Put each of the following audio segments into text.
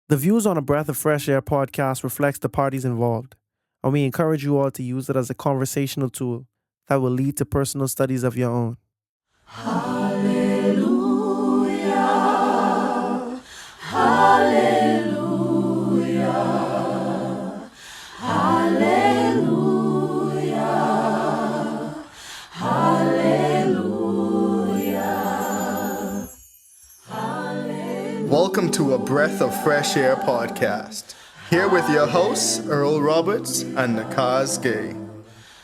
The views on a Breath of Fresh Air podcast reflects the parties involved, and we encourage you all to use it as a conversational tool that will lead to personal studies of your own. Hallelujah, hallelujah, hallelujah, hallelujah. Welcome to a Breath of Fresh Air podcast. Here with your hosts, Earl Roberts and Nakhaz Gay.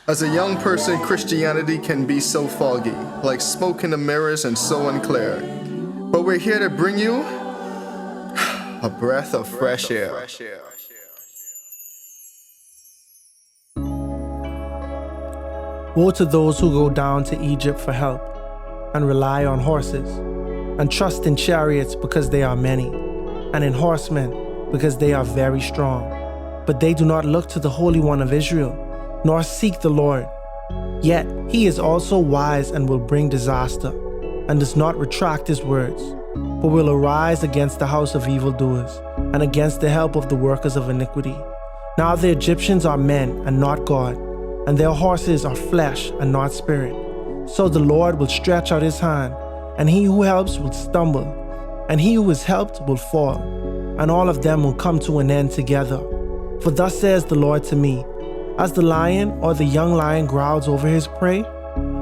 As a young person, Christianity can be so foggy, like smoke in the mirrors and so unclear. But we're here to bring you a breath of fresh air. Woe to those who go down to Egypt for help and rely on horses, and trust in chariots because they are many, and in horsemen because they are very strong. But they do not look to the Holy One of Israel, nor seek the Lord. Yet he is also wise and will bring disaster, and does not retract his words, but will arise against the house of evildoers, and against the help of the workers of iniquity. Now the Egyptians are men and not God, and their horses are flesh and not spirit. So the Lord will stretch out his hand, and he who helps will stumble, and he who is helped will fall, and all of them will come to an end together. For thus says the Lord to me, as the lion or the young lion growls over his prey,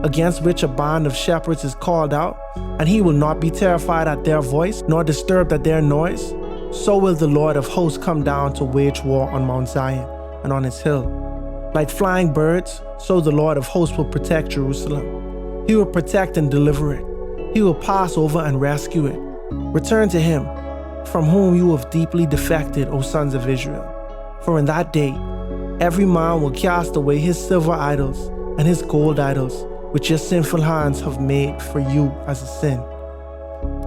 against which a band of shepherds is called out, and he will not be terrified at their voice, nor disturbed at their noise, so will the Lord of hosts come down to wage war on Mount Zion and on its hill. Like flying birds, so the Lord of hosts will protect Jerusalem. He will protect and deliver it. He will pass over and rescue it. Return to him, from whom you have deeply defected, O sons of Israel. For in that day, every man will cast away his silver idols and his gold idols, which your sinful hands have made for you as a sin.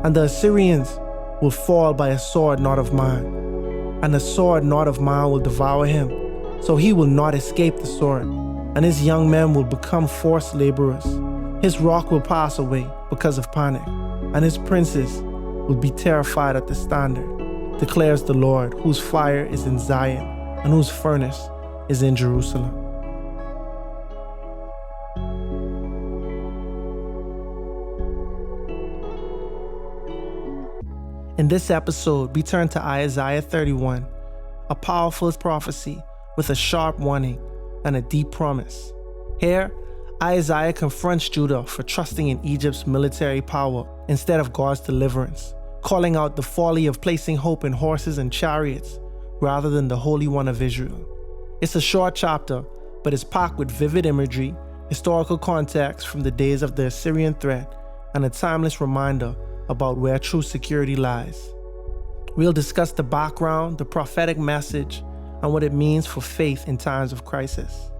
And the Assyrians will fall by a sword not of man, and a sword not of man will devour him. So he will not escape the sword, and his young men will become forced laborers. His rock will pass away because of panic, and his princes will be terrified at the standard, declares the Lord, whose fire is in Zion, and whose furnace is in Jerusalem. In this episode, we turn to Isaiah 31, a powerful prophecy with a sharp warning and a deep promise. Here, Isaiah confronts Judah for trusting in Egypt's military power instead of God's deliverance, calling out the folly of placing hope in horses and chariots rather than the Holy One of Israel. It's a short chapter, but it's packed with vivid imagery, historical context from the days of the Assyrian threat, and a timeless reminder about where true security lies. We'll discuss the background, the prophetic message, and what it means for faith in times of crisis.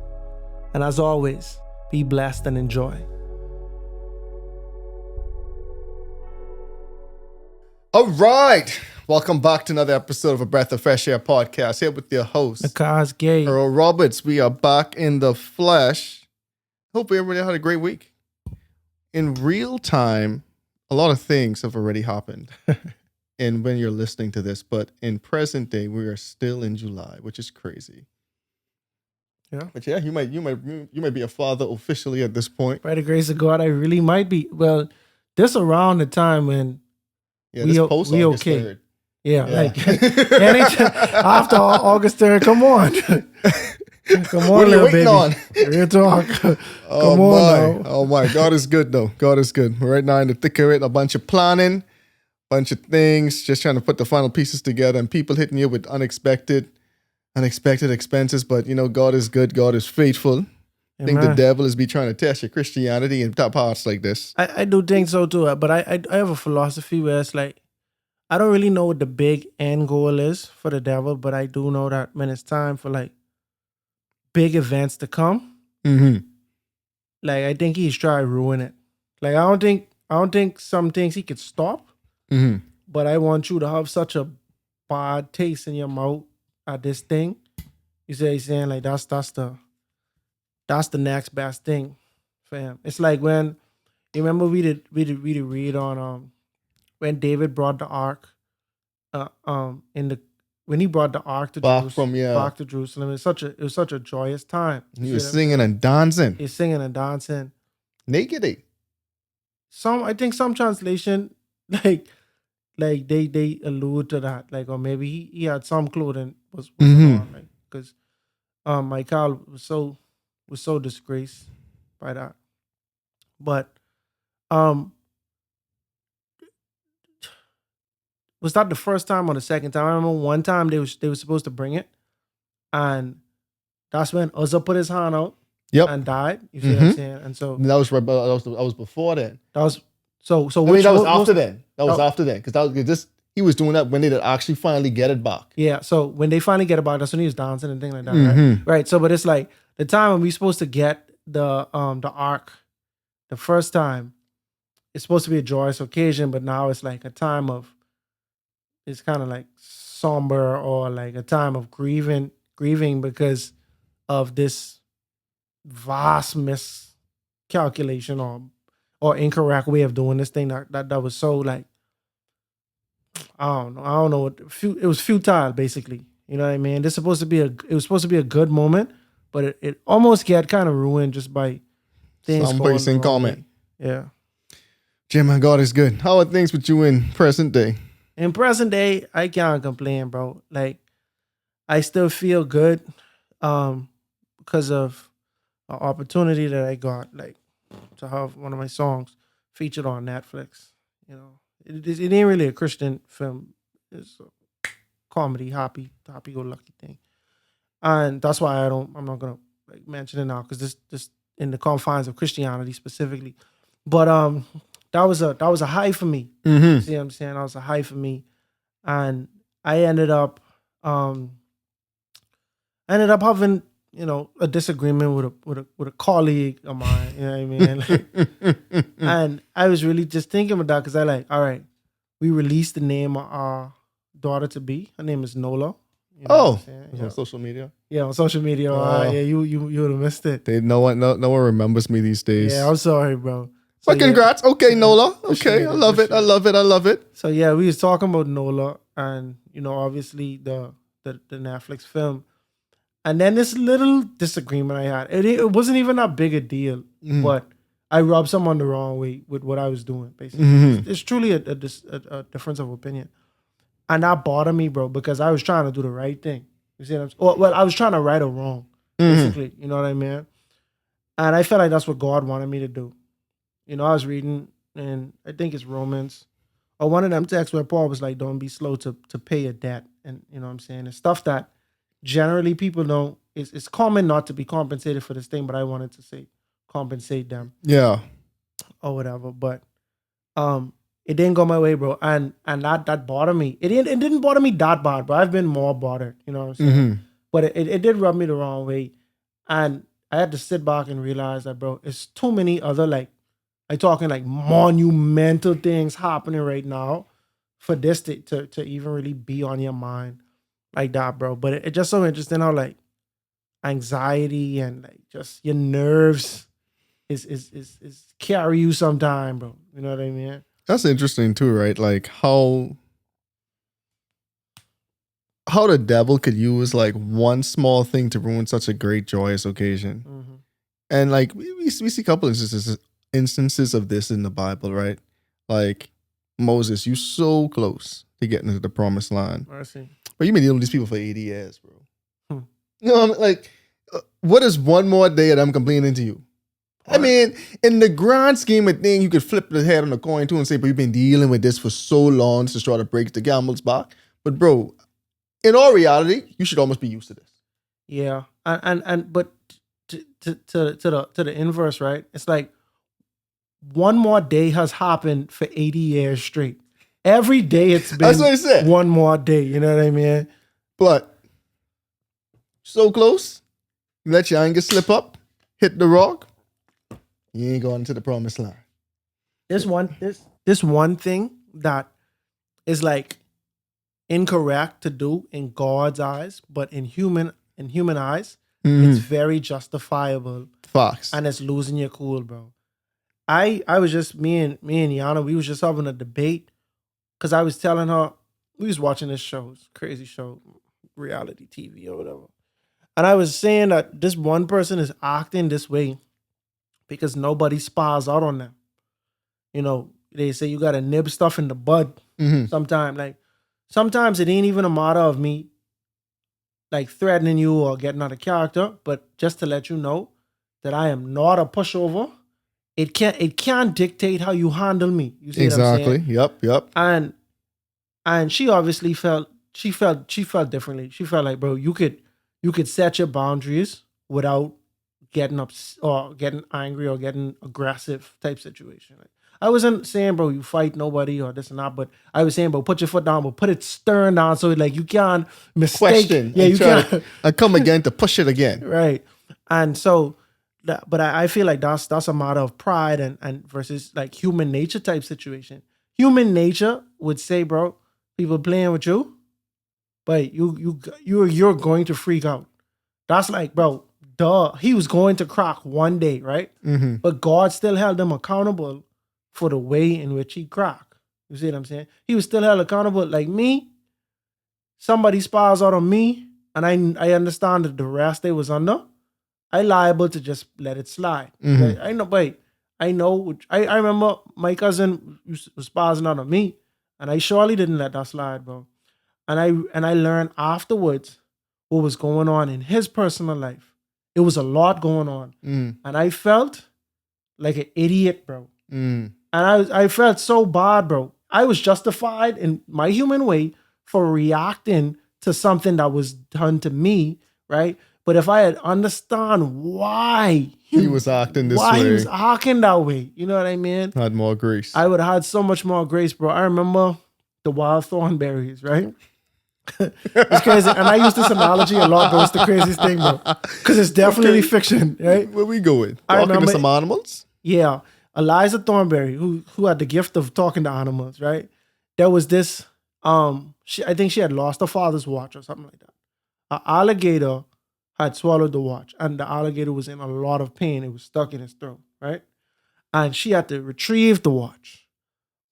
And as always, be blessed and enjoy. All right. Welcome back to another episode of a Breath of Fresh Air podcast. Here with your host, Nakhaz Gay. Earl Roberts. We are back in the flesh. Hope everybody had a great week. In real time, a lot of things have already happened. And when you're listening to this, but in present day, we are still in July, which is crazy. Yeah. But yeah, you might be a father officially at this point. By the grace of God, I really might be. Well, this around the time when This post we August okay. 3rd. Yeah, like anytime after August 3rd, come on. Come on, What are you little waiting baby. on? Real talk. Oh Come on my, now. oh my. God is good though. God is good. We're right now in the thick of it, a bunch of planning, bunch of things, just trying to put the final pieces together, and people hitting you with unexpected expenses. But you know, God is good. God is faithful. I think the Amen. devil is be trying to test your Christianity in top parts like this. I do think so too, but I have a philosophy where it's like, I don't really know what the big end goal is for the devil, but I do know that when it's time for like big events to come, Mm-hmm. like I think he's trying to ruin it. Like I don't think some things he could stop, Mm-hmm. but I want you to have such a bad taste in your mouth at this thing. He's saying like that's the next best thing for him. It's like when you remember we did read on when David brought the ark in when he brought the ark to Back Jerusalem, from, yeah. back to Jerusalem, it was such a joyous time. He was singing and dancing. He's singing and dancing. Naked. I think some translation like they allude to that, like, or maybe he had some clothing was on, like, because Michael was so disgraced by that. But was that the first time or the second time? I remember one time they were supposed to bring it, and that's when Uzzah put his hand out and died. You see what I'm saying? And so that was right. That was before then. That was so. I mean, that was after then. That was after then, because he was doing that when they did actually finally get it back. Yeah. So when they finally get it back, that's when he was dancing and things like that. Right. Right. So, but it's like the time when we supposed to get the ark, the first time, it's supposed to be a joyous occasion, but now it's like a time of, it's kind of like somber, or like a time of grieving because of this vast miscalculation or incorrect way of doing this thing that was so, like, I don't know. It was futile, basically. You know what I mean? It was supposed to be a good moment, but it almost get kind of ruined just by things. Some place in comment. Yeah. Jim, my God is good. How are things with you in present day? In present day, I can't complain, bro. Like, I still feel good because of an opportunity that I got, like, to have one of my songs featured on Netflix. You know, it ain't really a Christian film. It's a comedy, happy-go-lucky thing. And that's why I'm not gonna, like, mention it now, because this in the confines of Christianity specifically. But that was a high for me. See what I'm saying? That was a high for me. And I ended up having, you know, a disagreement with a colleague of mine. You know what I mean? Like, and I was really just thinking about that, because I like, all right, we released the name of our daughter to be. Her name is Nola. You know on social media. Yeah, on social media. Yeah, you would have missed it. No one remembers me these days. Yeah, I'm sorry, bro. So, but congrats. Yeah. Okay, Nola. Okay, I love it. So yeah, we was talking about Nola, and, you know, obviously the Netflix film, and then this little disagreement I had. It wasn't even that big a deal, but I rubbed someone the wrong way with what I was doing. Basically, it's truly a difference of opinion, and that bothered me, bro, because I was trying to do the right thing. You see what I'm saying? Well, I was trying to right a wrong, basically. You know what I mean? And I felt like that's what God wanted me to do. You know, I was reading, and I think it's Romans, or one of them texts where Paul was like, don't be slow to pay a debt. And, you know what I'm saying? It's stuff that generally people don't, it's common not to be compensated for this thing, but I wanted to say compensate them. Yeah. Or whatever. But it didn't go my way, bro. And that bothered me. It didn't bother me that bad, but I've been more bothered, you know what I'm saying? But it did rub me the wrong way. And I had to sit back and realize that, bro, it's too many other, like, I'm talking like monumental things happening right now for this to even really be on your mind like that, bro. But it's just so interesting how, like, anxiety and, like, just your nerves is carry you sometime, bro. You know what I mean? That's interesting too, right? Like how the devil could use, like, one small thing to ruin such a great joyous occasion. And, like, we see a couple instances of this in the Bible, right? Like, Moses, you so close to getting into the promised land. Mercy. But you've been dealing with these people for 80 years, bro. You know, like, what is one more day of them complaining to you? I mean, in the grand scheme of things, you could flip the head on the coin too and say, but you've been dealing with this for so long to try to break the camel's back. But, bro, in all reality, you should almost be used to this. Yeah. And but to the inverse, right? It's like, one more day has happened for 80 years straight. Every day it's been That's what I said. One more day. You know what I mean? But so close, let your anger slip up, hit the rock, you ain't going to the promised land. This one thing that is, like, incorrect to do in God's eyes, but in human eyes, it's very justifiable. Facts. And it's losing your cool, bro. I was just, me and Yana, we was just having a debate, because I was telling her, we was watching this show, it's a crazy show, reality TV or whatever. And I was saying that this one person is acting this way because nobody spies out on them. You know, they say you gotta nib stuff in the bud sometimes. Like sometimes it ain't even a matter of me like threatening you or getting out of character, but just to let you know that I am not a pushover. It can't dictate how you handle me. You see what I'm saying? Yep. And she obviously felt differently. She felt like, bro, you could set your boundaries without getting or getting angry or getting aggressive type situation. Like, I wasn't saying, bro, you fight nobody or this and that, but I was saying, bro, put your foot down, but put it stern down so like you can't mistake. Question. Yeah, you can't. I come again to push it again. Right. And so, but I feel like that's a matter of pride and versus like human nature type situation. Human nature would say, bro, people playing with you, but you're going to freak out. That's like, bro, duh. He was going to crack one day, right? But God still held him accountable for the way in which he cracked. You see what I'm saying? He was still held accountable. Like me, somebody spies out on me, and I understand that the rest they was under, I liable to just let it slide. Like, I know. I remember my cousin was spazzing out on me, and I surely didn't let that slide, bro. And I learned afterwards what was going on in his personal life. It was a lot going on, and I felt like an idiot, bro. And I felt so bad, bro. I was justified in my human way for reacting to something that was done to me, right? But if I had understand why he was acting this way, he was acting that way, you know what I mean? Had more grace. I would have had so much more grace, bro. I remember the wild thornberries, right? It's crazy. And I use this analogy a lot, but it's the craziest thing, bro. Because it's definitely fiction, right? Where we going? I Talking remember, to some animals? Yeah. Eliza Thornberry, who had the gift of talking to animals, right? There was this, I think she had lost her father's watch or something like that. An alligator had swallowed the watch, and the alligator was in a lot of pain. It was stuck in his throat, right? And she had to retrieve the watch.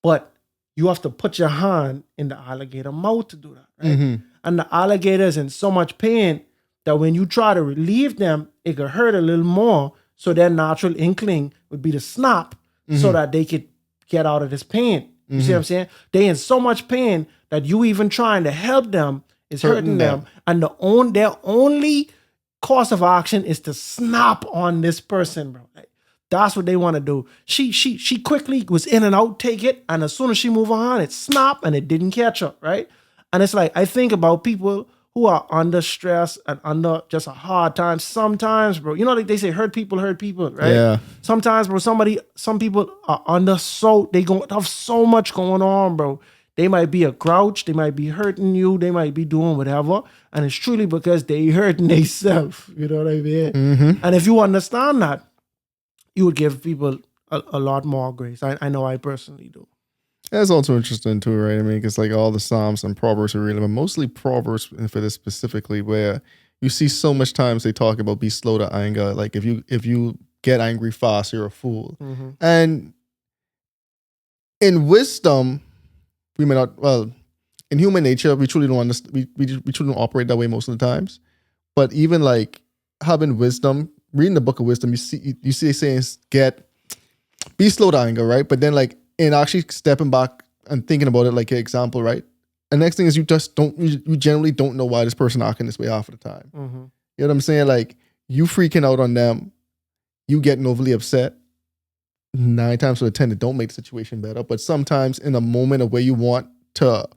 But you have to put your hand in the alligator mouth to do that, right? And the alligator is in so much pain that when you try to relieve them, it could hurt a little more. So their natural inkling would be to snap so that they could get out of this pain. You see what I'm saying? They in so much pain that you even trying to help them is hurting them. And their only course of action is to snap on this person, bro. Like, that's what they want to do. She quickly was in and out, take it, and as soon as she move on, it snap and it didn't catch her, right? And it's like, I think about people who are under stress and under just a hard time. Sometimes, bro, you know, like they say, hurt people, right? Yeah. Sometimes, bro, some people are under they have so much going on, bro. They might be a grouch, they might be hurting you, they might be doing whatever, and it's truly because they hurting themselves. You know what I mean? And if you understand that, you would give people a lot more grace. I know I personally do. That's also interesting too, right? I mean, because like all the Psalms and Proverbs are really, but mostly Proverbs for this specifically, where you see so much times they talk about be slow to anger. Like if you get angry fast, you're a fool. And in wisdom, we may not. Well, in human nature, we truly don't understand. We truly don't operate that way most of the times. But even like having wisdom, reading the book of wisdom, you see saying be slow to anger, right? But then like in actually stepping back and thinking about it, like an example, right? The next thing is you generally don't know why this person acting this way half of the time. You know what I'm saying? Like you freaking out on them, you getting overly upset. 9 times out of 10, it don't make the situation better. But sometimes in a moment of where you want to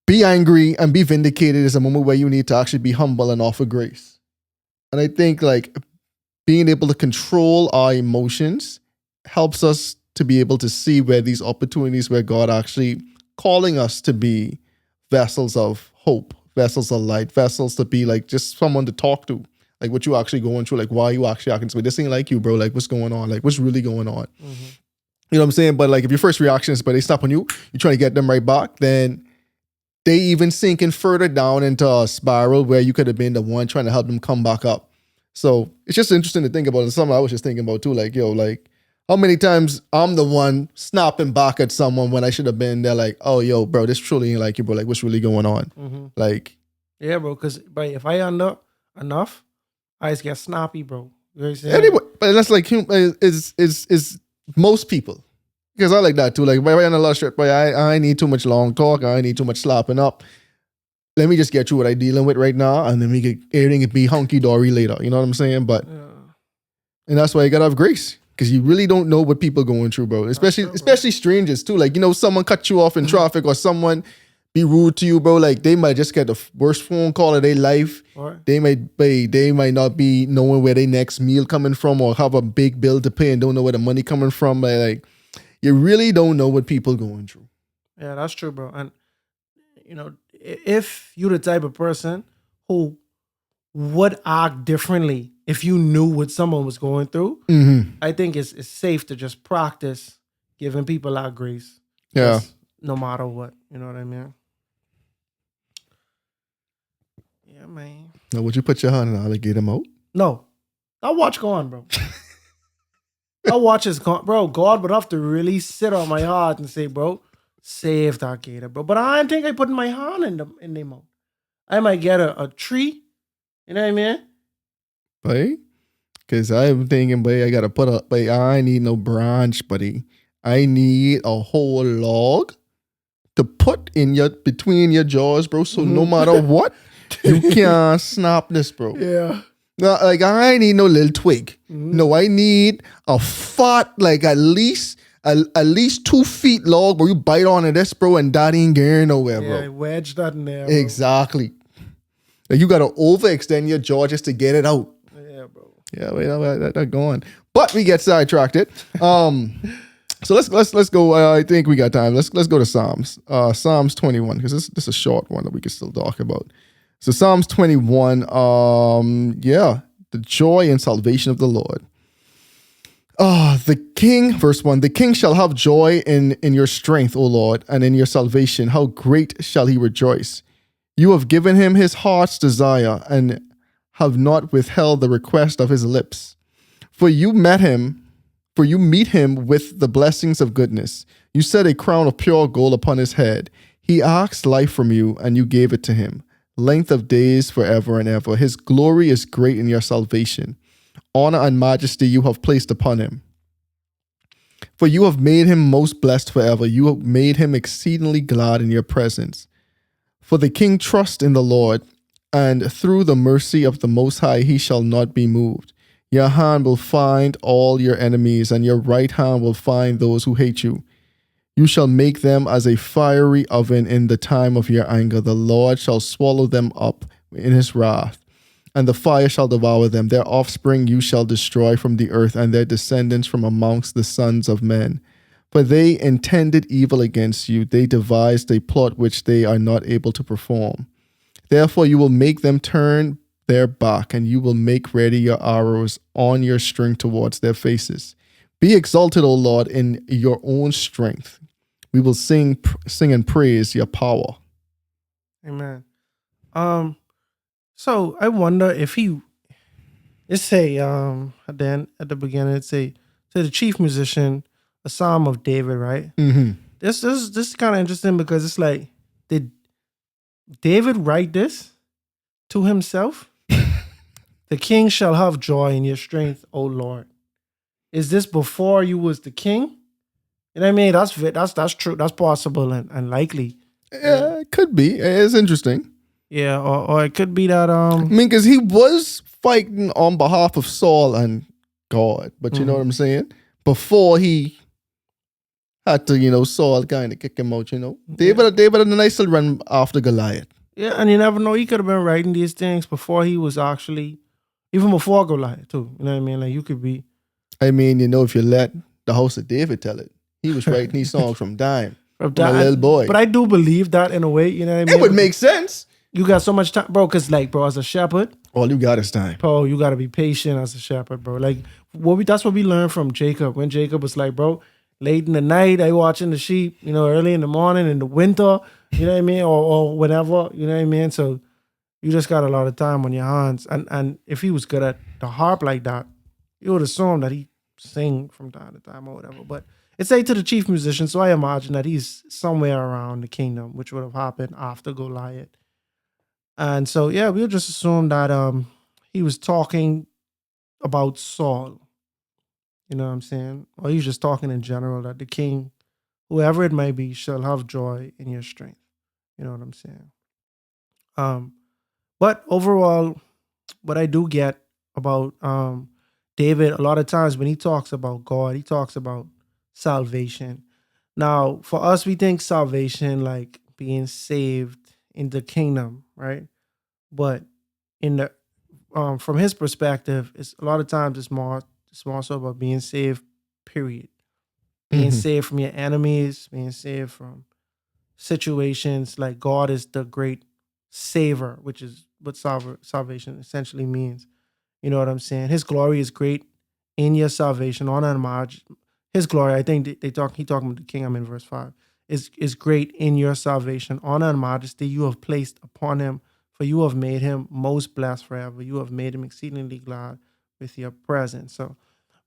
be angry and be vindicated is a moment where you need to actually be humble and offer grace. And I think like being able to control our emotions helps us to be able to see where these opportunities where God actually calling us to be vessels of hope, vessels of light, vessels to be like just someone to talk to. Like what you actually going through, like why are you actually acting this way? This ain't like you, bro. Like what's going on? Like what's really going on? You know what I'm saying? But like if your first reaction is, but they stop on you, you're trying to get them right back, then they even sinking further down into a spiral where you could have been the one trying to help them come back up. So it's just interesting to think about. And something I was just thinking about too, like, yo, like How many times I'm the one snapping back at someone when I should have been there like, oh, yo, bro, this truly ain't like you, bro. Like, what's really going on? Mm-hmm. Like, yeah, bro, because if I under enough, I just get snappy, bro. You know what I'm saying? anyway, but that's like, is most people. Because I like that too. Like, if I under a lot of shit, but I need too much long talk. I need too much slapping up. Let me just get through what I'm dealing with right now, and then we get everything be hunky dory later. You know what I'm saying? But and that's why you gotta have grace, because you really don't know what people going through, bro. Especially strangers too. Like, you know, someone cut you off in traffic, or someone be rude to you, bro. Like, they might just get the worst phone call of their life. Right. They might not be knowing where their next meal coming from, or have a big bill to pay and don't know where the money coming from. But like, you really don't know what people going through. Yeah, that's true, bro. And you know, if you're the type of person who would act differently if you knew what someone was going through, I think it's safe to just practice giving people that grace. Yeah. Just no matter what. You know what I mean? Yeah, man. Now, would you put your hand on to get him out? No. That watch gone, bro. That watch is gone. Bro, God would have to really sit on my heart and say, bro, save that gator, bro. But I don't think I put my hand in the mouth. I might get a tree. You know what I mean? Right? Because I'm thinking, buddy, I got to put up, but I need no branch, buddy. I need a whole log to put in between your jaws, bro. So no matter what, you can't snap this, bro. Yeah. No, like, I ain't need no little twig. No, I need a fat, like at least 2 feet log, bro. You bite on it, this, bro, and that ain't going nowhere, bro. Yeah, wedge that in there, bro. Exactly. Like, you got to overextend your jaw just to get it out. Yeah, bro. Yeah, wait, that's going. But we get sidetracked. So let's go. I think we got time. Let's go to Psalms. Psalms 21, because this is a short one that we can still talk about. So Psalms 21. The joy and salvation of the Lord. The king, verse 1. The king shall have joy in your strength, O Lord, and in your salvation. How great shall he rejoice! You have given him his heart's desire, and have not withheld the request of his lips. For you meet him with the blessings of goodness. You set a crown of pure gold upon his head. He asked life from you, and you gave it to him. Length of days forever and ever. His glory is great in your salvation. Honor and majesty you have placed upon him. For you have made him most blessed forever. You have made him exceedingly glad in your presence. For the king trusts in the Lord, and through the mercy of the Most High he shall not be moved. Your hand will find all your enemies, and your right hand will find those who hate you. You shall make them as a fiery oven in the time of your anger. The Lord shall swallow them up in his wrath, and the fire shall devour them. Their offspring you shall destroy from the earth, and their descendants from amongst the sons of men. For they intended evil against you. They devised a plot which they are not able to perform. Therefore you will make them turn their back, and you will make ready your arrows on your string towards their faces. Be exalted, O Lord, in your own strength. We will sing and praise your power. Amen. So I wonder if let's say at the beginning, let's say to the chief musician, a Psalm of David, right? Mm-hmm. This is kind of interesting, because it's like, did David write this to himself? The king shall have joy in your strength, O Lord. Is this before you was the king? You know what I mean? That's true. That's possible and likely. Yeah, it could be. It's interesting. Yeah, or it could be that I mean, because he was fighting on behalf of Saul and God, but you know what I'm saying? Before he had to, Saul kind of kick him out, David had a nice little run after Goliath. Yeah, and you never know. He could have been writing these things before he was actually, even before Goliath too. You know what I mean? Like, you could be. I mean, if you let the house of David tell it, he was writing these songs from a little boy. But I do believe that in a way, you know what I mean? It would make sense. You got so much time, bro, because as a shepherd, all you got is time. Bro, you got to be patient as a shepherd, bro. Like, that's what we learned from Jacob. When Jacob was like, bro, late in the night, I watching the sheep, early in the morning, in the winter, you know what I mean? Or whatever, you know what I mean? So you just got a lot of time on your hands. And if he was good at the harp like that, you would assume that he sing from time to time or whatever. But it's say to the chief musician, so I imagine that he's somewhere around the kingdom, which would have happened after Goliath. And so yeah, we'll just assume that he was talking about Saul. You know what I'm saying? Or he's just talking in general that the king, whoever it may be, shall have joy in your strength. You know what I'm saying? But overall, what I do get about David, a lot of times when he talks about God, he talks about salvation. Now, for us, we think salvation like being saved in the kingdom, right? But in the from his perspective, it's a lot of times it's more so about being saved, period. Being saved from your enemies, being saved from situations. Like God is the great saver, which is what salvation essentially means. You know what I'm saying? His glory is great in your salvation. Honor and homage. His glory, I think he talking about the king, I'm in verse 5, is great in your salvation. Honor and majesty you have placed upon him, for you have made him most blessed forever. You have made him exceedingly glad with your presence. So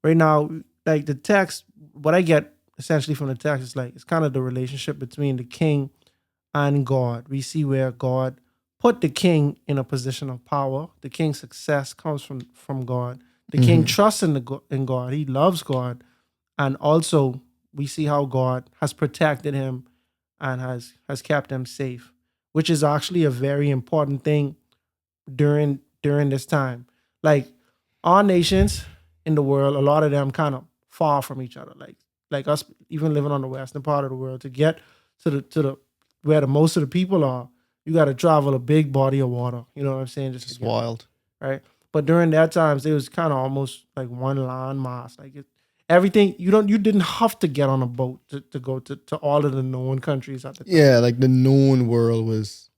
right now, like the text, what I get essentially from the text is like, it's kind of the relationship between the king and God. We see where God put the king in a position of power. The king's success comes from God. The king trusts in God. He loves God. And also we see how God has protected him and has kept him safe, which is actually a very important thing during this time. Like our nations in the world, a lot of them kind of far from each other. Like us, even living on the western part of the world, to get to the where the most of the people are, you got to travel a big body of water. You know what I'm saying? It's wild, right? But during that times, it was kind of almost like one land mass. Like everything, you didn't have to get on a boat to go to all of the known countries at the time. Yeah, like the known world was.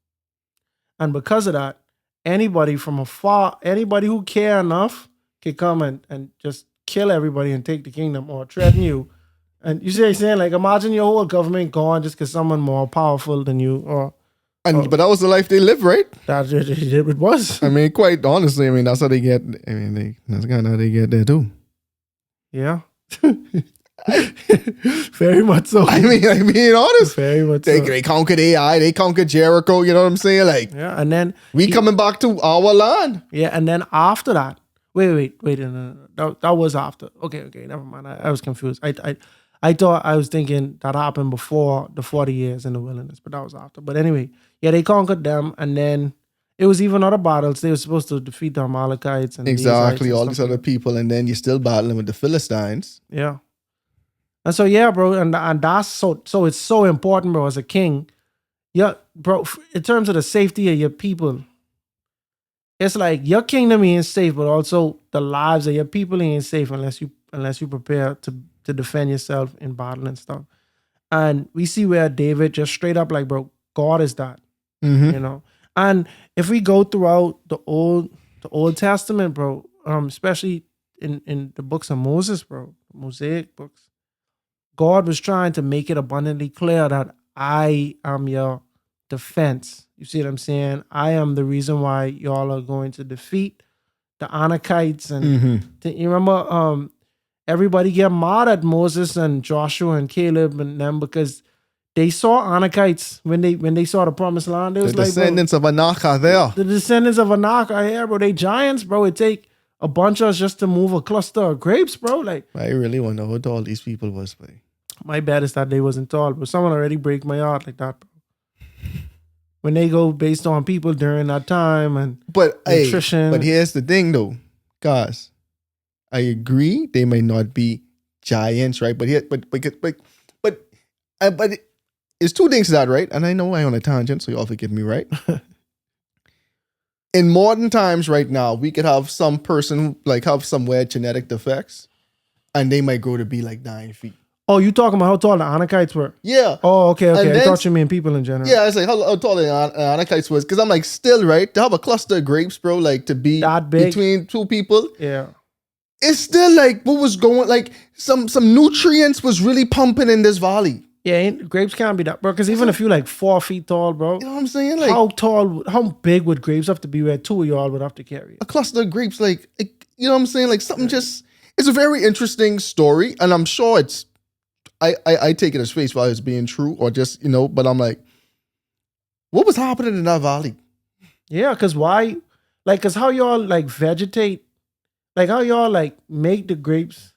And because of that, anybody from afar, anybody who care enough could come and just kill everybody and take the kingdom or threaten you. And you see what I'm saying? Like, imagine your whole government gone just because someone more powerful than you. But that was the life they lived, right? That it was. I mean, quite honestly, I mean, that's how they get. I mean, that's kind of how they get there too. Yeah. Very much so. I mean, like being honest. Very much so. So. They conquered AI, they conquered Jericho, you know what I'm saying? Like, yeah, and then we coming back to our land. Yeah, and then after that, wait, no. That was after. Okay, never mind. I was confused. I thought I was thinking that happened before the 40 years in the wilderness, but that was after. But anyway, yeah, they conquered them, and then it was even other battles. They were supposed to defeat the Amalekites and exactly all these other people, and then you're still battling with the Philistines. Yeah, and so yeah, bro, and that's so it's so important, bro. As a king, yeah, bro, in terms of the safety of your people, it's like your kingdom ain't safe, but also the lives of your people ain't safe unless you prepare to defend yourself in battle and stuff. And we see where David just straight up like, bro, God is that, you know. And if we go throughout the Old Testament, bro, especially in the books of Moses, bro, Mosaic books, God was trying to make it abundantly clear that I am your defense. You see what I'm saying? I am the reason why y'all are going to defeat the Anakites. And you remember everybody get mad at Moses and Joshua and Caleb and them because they saw Anakites when they saw the promised land. They was the descendants of Anak are there. The descendants of Anak are here, bro. They giants, bro. It take a bunch of us just to move a cluster of grapes, bro. Like, I really wonder how tall these people was, boy. My bad is that they wasn't tall, but someone already break my heart like that, bro. When they go based on people during that time and nutrition. But here's the thing though, guys. I agree they may not be giants, right? But it's two things to that, right? And I know I'm on a tangent, so y'all forgive me, right? In modern times right now, we could have some person like have some weird genetic defects and they might grow to be like 9 feet. Oh, you talking about how tall the Anakites were? Yeah. Oh, okay. I thought you mean people in general. Yeah, it's like how tall the Anakites was. Because I'm like, still, right? To have a cluster of grapes, bro, like to be that big between two people. Yeah. It's still like what was going, like some nutrients was really pumping in this valley. Yeah, grapes can't be that, bro. Because even if you like 4 feet tall, bro. You know what I'm saying? Like, how big would grapes have to be where two of y'all would have to carry it? A cluster of grapes, like you know what I'm saying? Like something just, it's a very interesting story, and I'm sure it's. I take it as face value as being true, or just But I'm like, what was happening in that valley? Yeah, because why? Like, because how y'all like vegetate? Like, how y'all like make the grapes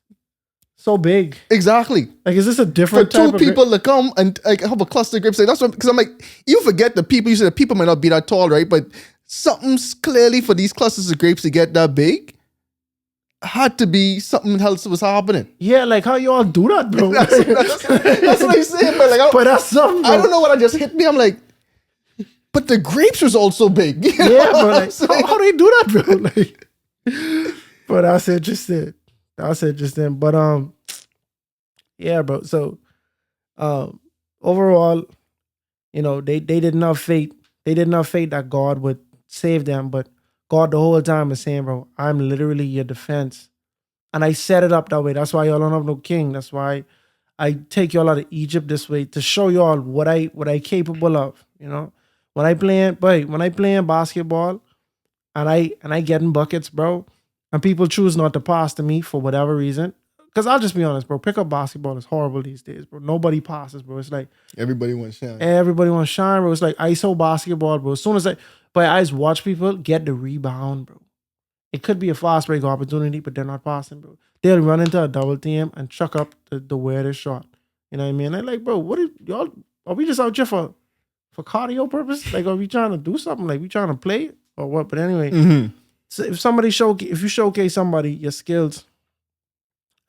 so big? Exactly. Like, is this a For different type two of people to come and like have a cluster of grapes, like that's what. Because I'm like, you forget the people. You said the people might not be that tall, right? But something's clearly for these clusters of grapes to get that big. Had to be something else was happening. Yeah, like how y'all do that, bro? That's what I'm saying. But like, But that's something, bro. I don't know what just hit me. I'm like, but the grapes was also big. You know Yeah, bro. what I'm Like, saying? how they do that, bro? Like, but that's interesting. That's interesting. But yeah, bro. So overall, they did not faith. They did not faith that God would save them, but God the whole time is saying, bro, I'm literally your defense. And I set it up that way. That's why y'all don't have no king. That's why I take y'all out of Egypt this way to show y'all what I capable of. When I playing basketball and I getting buckets, bro, and people choose not to pass to me for whatever reason. Because I'll just be honest, bro, pickup basketball is horrible these days, bro. Nobody passes, bro. It's like Everybody wants shine. everybody wants to shine, bro. It's like ISO basketball, bro. As soon as I just watch people get the rebound, bro. It could be a fast break opportunity, but they're not passing, bro. They'll run into a double team and chuck up the weirdest shot. You know what I mean? I'm like, bro, what are y'all? Are we just out here for cardio purpose? Like, are we trying to do something? Like, we trying to play or what? But anyway, so if you showcase somebody your skills,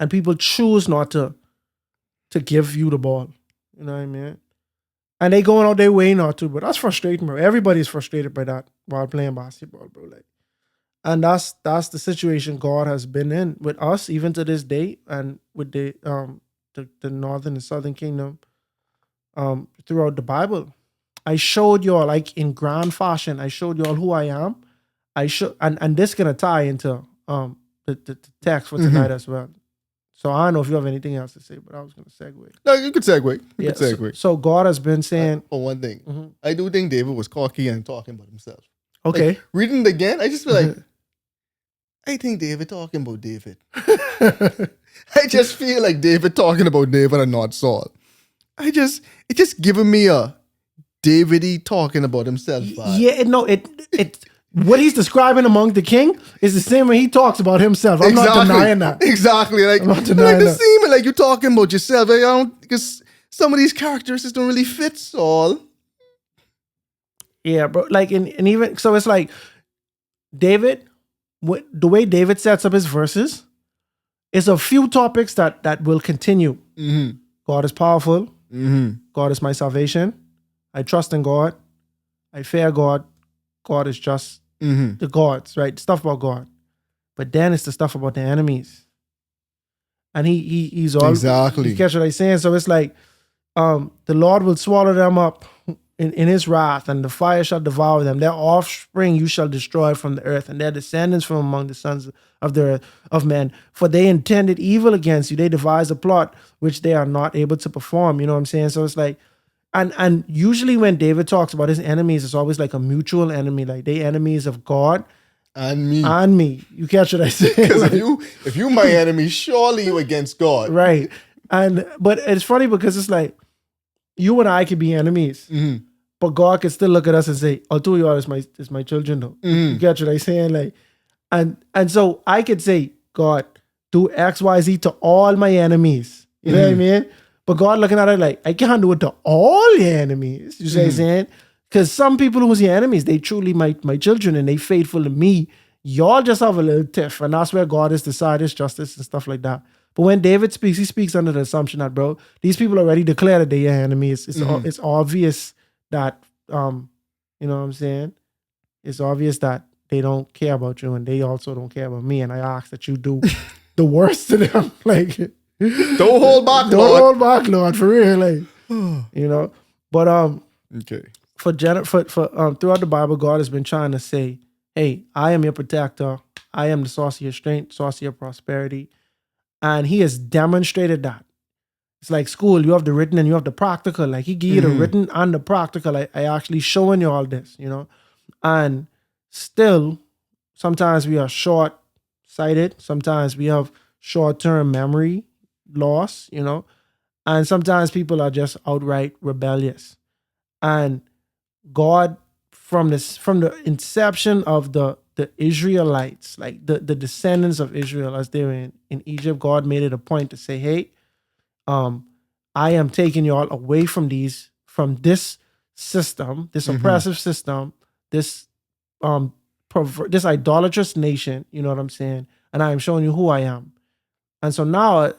and people choose not to give you the ball, you know what I mean? And they going out their way not to, but that's frustrating, bro. Everybody's frustrated by that while playing basketball, bro. Like, and that's the situation God has been in with us even to this day, and with the northern and southern kingdom throughout the Bible. I showed y'all, like, in grand fashion. I showed y'all who I am. And this gonna tie into the text for tonight as well. So I don't know if you have anything else to say, but I was gonna segue. No, you could segue. You could segue. So God has been saying, for one thing, I do think David was cocky and talking about himself. okay, Like, reading it again, I just feel like, I think David talking about David. I just feel like David talking about David and not Saul. It just giving me a David-y talking about himself vibe. Yeah, no, it what he's describing among the king is the same way he talks about himself. I'm not denying that. Exactly. Like, I'm not denying that. Seeming like you're talking about yourself. I don't, because some of these characteristics don't really fit Saul. Yeah, bro. Like, and even so, it's like David. The way David sets up his verses is a few topics that will continue. Mm-hmm. God is powerful. Mm-hmm. God is my salvation. I trust in God. I fear God. God is just the gods, right? Stuff about God. But then it's the stuff about the enemies. And he's all exactly. You catch what I'm saying? So it's like the Lord will swallow them up in his wrath, and the fire shall devour them. Their offspring you shall destroy from the earth, and their descendants from among the sons of the earth of men. For they intended evil against you. They devised a plot which they are not able to perform. You know what I'm saying? So it's like, and usually when David talks about his enemies, it's always like a mutual enemy, like they enemies of God and me. And me. You catch what I say? Because if you my enemy, surely you against God. Right. But it's funny because it's like you and I could be enemies. Mm-hmm. But God can still look at us and say, "Oh, two of y'all is my children, though." Mm-hmm. You get what I'm saying? Like, and so I could say, "God, do X, Y, Z to all my enemies." You know what I mean? But God looking at it like, I can't do it to all your enemies. You see what I'm saying? Because some people who's your enemies, they truly my children and they faithful to me. Y'all just have a little tiff, and that's where God is decided justice and stuff like that. But when David speaks, he speaks under the assumption that, bro, these people already declared that they're your enemies. It's obvious that, you know what I'm saying? It's obvious that they don't care about you and they also don't care about me. And I ask that you do the worst to them. Like, don't hold back, Lord. Don't hold back, Lord, for real. Like, you know? But okay. For throughout the Bible, God has been trying to say, hey, I am your protector. I am the source of your strength, source of your prosperity. And he has demonstrated that. It's like school, you have the written and you have the practical. Like he gave you the written and the practical. I actually showing you all this, you know. And still, sometimes we are short-sighted. Sometimes we have short-term memory loss, you know, and sometimes people are just outright rebellious. And God, from the inception of the Israelites, like the descendants of Israel as they were in Egypt, God made it a point to say, hey, I am taking y'all away from this system, this oppressive system, this this idolatrous nation, you know what I'm saying? And I am showing you who I am. And so now,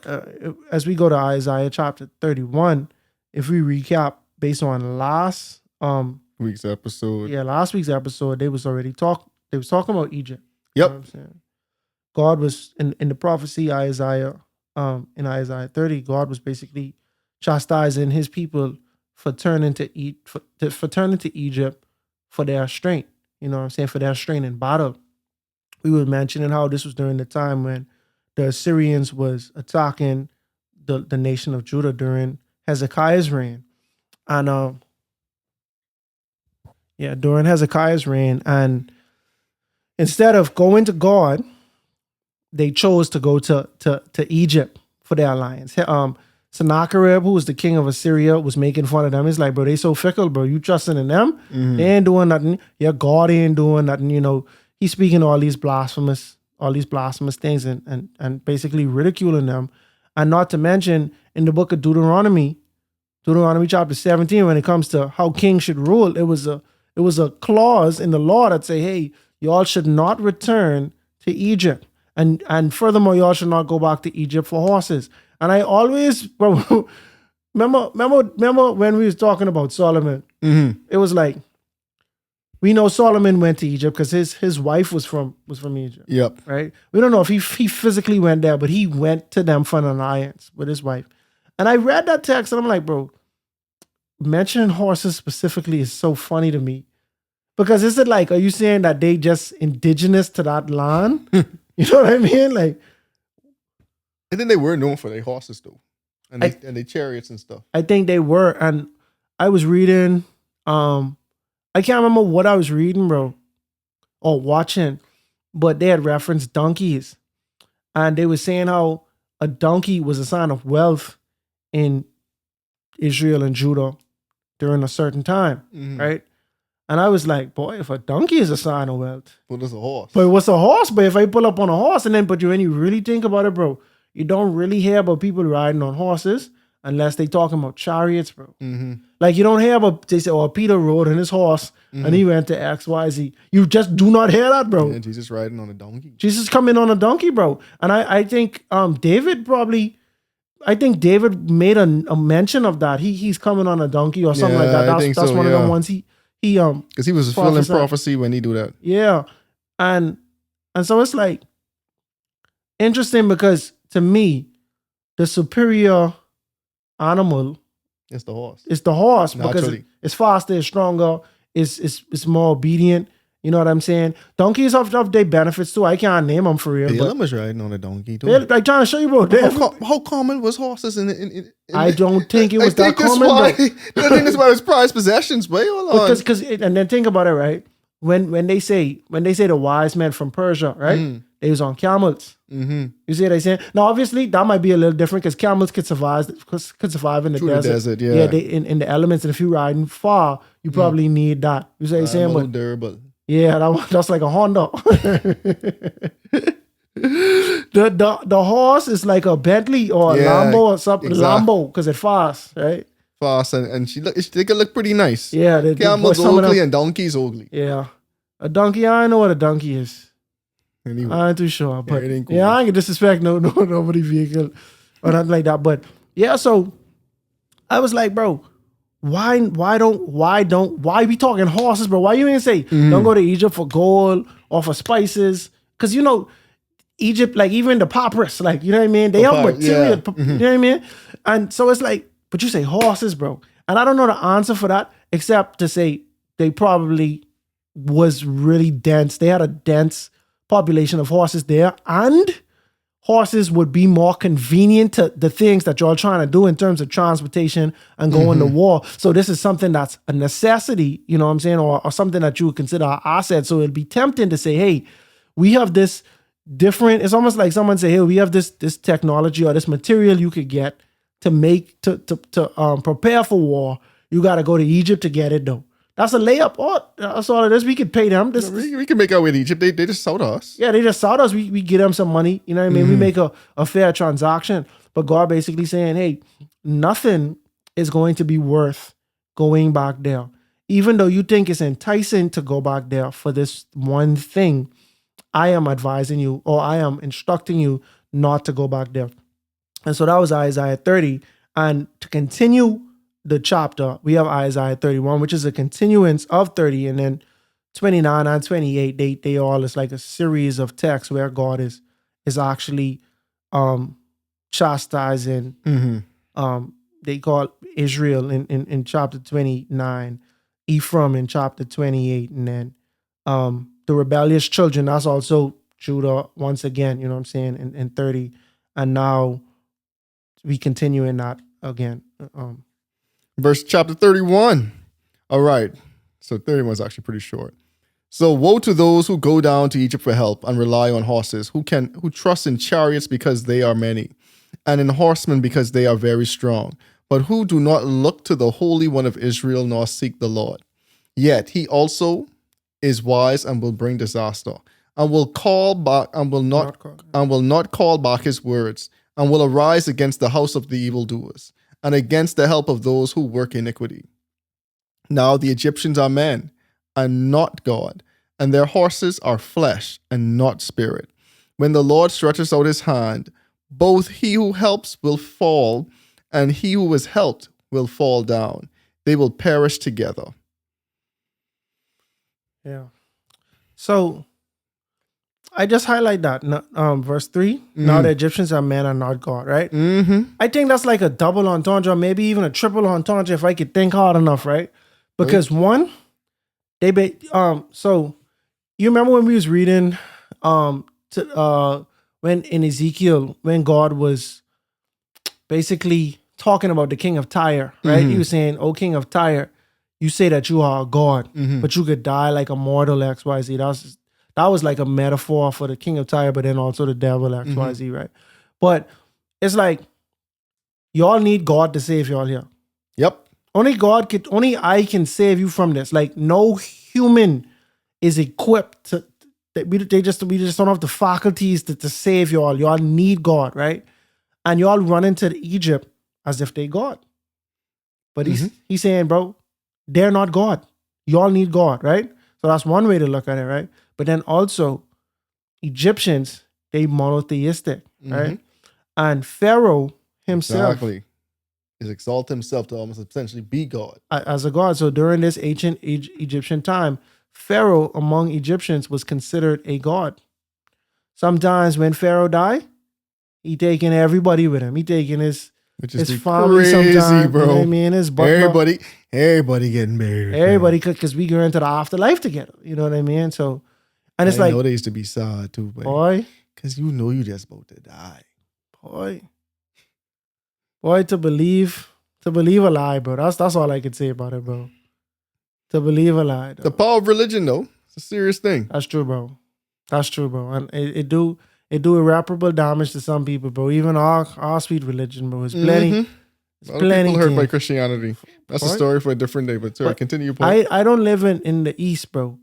as we go to Isaiah chapter 31, if we recap based on last week's episode. Yeah, last week's episode, they was talking about Egypt. Yep. You know what I'm saying? God was in the prophecy Isaiah, in Isaiah 30, God was basically chastising his people for turning to Egypt for their strength. You know what I'm saying? For their strength in battle. We were mentioning how this was during the time when the Assyrians was attacking the nation of Judah during Hezekiah's reign. And during Hezekiah's reign, and instead of going to God, they chose to go to Egypt for their alliance. Sennacherib, who was the king of Assyria, was making fun of them. He's like, bro, they so fickle, bro. You trusting in them? They ain't doing nothing. Your God ain't doing nothing. You know, he's speaking all these blasphemous things and basically ridiculing them. And not to mention in the book of Deuteronomy chapter 17, when it comes to how kings should rule, it was a clause in the law that say, hey, y'all should not return to Egypt. And furthermore, y'all should not go back to Egypt for horses. And I always, bro, remember when we was talking about Solomon? It was like, we know Solomon went to Egypt because his wife was from Egypt. Yep. Right? We don't know if he physically went there, but he went to them for an alliance with his wife. And I read that text and I'm like, bro, mentioning horses specifically is so funny to me. Because is it like, are you saying that they just indigenous to that land? You know what I mean? Like, and then they were known for their horses though. And their chariots and stuff. I think they were. And I was reading, I can't remember what I was reading, bro, or watching, but they had referenced donkeys. And they were saying how a donkey was a sign of wealth in Israel and Judah during a certain time, right? And I was like, boy, if a donkey is a sign of wealth. Well, it's a horse. But what's a horse? But if I pull up on a horse when you really think about it, bro, you don't really hear about people riding on horses unless they talking about chariots, bro. Like you don't hear about, they say, Peter rode on his horse and he went to XYZ. You just do not hear that, bro. Yeah, Jesus riding on a donkey. Jesus coming on a donkey, bro. And I think David made a mention of that. He's coming on a donkey or something like that. That's one of the ones he because he was fulfilling prophecy when he do that. Yeah. And so it's like interesting because to me, the superior animal is the horse. It's the horse Naturally. Because it's faster, it's stronger, it's more obedient. You know what I'm saying? Donkeys have their benefits too. I can't name them for real. Balaam was riding on a donkey too. Like trying to show you, bro. How common was horses in I don't think it was that common. I think that's why it's prized possessions, bro. Because and then think about it, right? When they say the wise men from Persia, right? They was on camels. You see what I'm saying? Now, obviously, that might be a little different because camels could survive in the desert. Yeah, they in the elements. And if you're riding far, you probably need that. You see what I'm saying? But durable. Yeah, that's like a Honda. the horse is like a Bentley or a Lambo or something. Exactly. Lambo because it's fast, right? Fast and they can look pretty nice. Yeah, camels ugly and donkeys ugly. Yeah, a donkey. I don't know what a donkey is. Anyway, I ain't too sure, but it ain't cool. I ain't gonna disrespect nobody vehicle or nothing like that. But yeah, so I was like, bro, why we talking horses, bro? Why you ain't say don't go to Egypt for gold or for spices? Because you know Egypt, like even the papyrus, like you know what I mean. They have material, you know what I mean. And so it's like, but you say horses, bro, and I don't know the answer for that except to say they probably was really dense. They had a dense population of horses there, and horses would be more convenient to the things that you're trying to do in terms of transportation and going to war. So this is something that's a necessity, you know what I'm saying, or something that you would consider an asset. So it'd be tempting to say, hey, we have this different. It's almost like someone say, hey, we have this technology or this material you could get to make to prepare for war. You got to go to Egypt to get it though. That's a layup. Oh, that's all it is. We could pay them. We can make our way to Egypt. They just sold us. Yeah, they just sold us. We get them some money. You know what I mean? We make a fair transaction. But God basically saying, hey, nothing is going to be worth going back there. Even though you think it's enticing to go back there for this one thing, I am advising you, or I am instructing you not to go back there. And so that was Isaiah 30. And to continue the chapter, we have Isaiah 31, which is a continuance of 30. And then 29 and 28, they all is like a series of texts where God is actually chastising. They call Israel in chapter 29, Ephraim in chapter 28, and then the rebellious children, that's also Judah once again, you know what I'm saying, in 30. And now we continue in that again. Verse chapter 31. All right. So 31 is actually pretty short. So woe to those who go down to Egypt for help and rely on horses, who trust in chariots because they are many, and in horsemen because they are very strong, but who do not look to the Holy One of Israel nor seek the Lord. Yet he also is wise and will bring disaster, and will call back and will not call back his words, and will arise against the house of the evildoers, and against the help of those who work iniquity. Now the Egyptians are men, and not God, and their horses are flesh, and not spirit. When the Lord stretches out his hand, both he who helps will fall, and he who is helped will fall down. They will perish together. Yeah. So I just highlight that verse 3. Now the Egyptians are men and not God, right? I think that's like a double entendre, maybe even a triple entendre if I could think hard enough, right? Because one, so you remember when we was reading when in Ezekiel, when God was basically talking about the king of Tyre, right? He was saying, "O king of Tyre, you say that you are a god, but you could die like a mortal XYZ." That was like a metaphor for the king of Tyre, but then also the devil XYZ, right? But it's like, y'all need God to save y'all here. Yep. Only I can save you from this. Like, no human is equipped to, we just don't have the faculties to save y'all. Y'all need God, right? And y'all run into Egypt as if they God. But he's saying, bro, they're not God. Y'all need God, right? So that's one way to look at it, right? But then also, Egyptians, they monotheistic, right? And Pharaoh himself is exalt himself to almost essentially be God. As a god. So during this ancient Egyptian time, Pharaoh among Egyptians was considered a god. Sometimes when Pharaoh died, he taking everybody with him. He taking his family sometimes, bro. You know what I mean? His butler. Everybody getting married. Everybody, because we go into the afterlife together. You know what I mean? So, and it's like, I know they used to be sad too, boy, because you know you just about to die, boy, to believe a lie, bro. That's all I can say about it, bro. To believe a lie. Though. The power of religion, though, it's a serious thing. That's true, bro. And it do irreparable damage to some people, bro. Even our sweet religion, bro. It's plenty. A lot of people hurt by Christianity. That's a story for a different day. But sorry, continue your point. I don't live in the East, bro.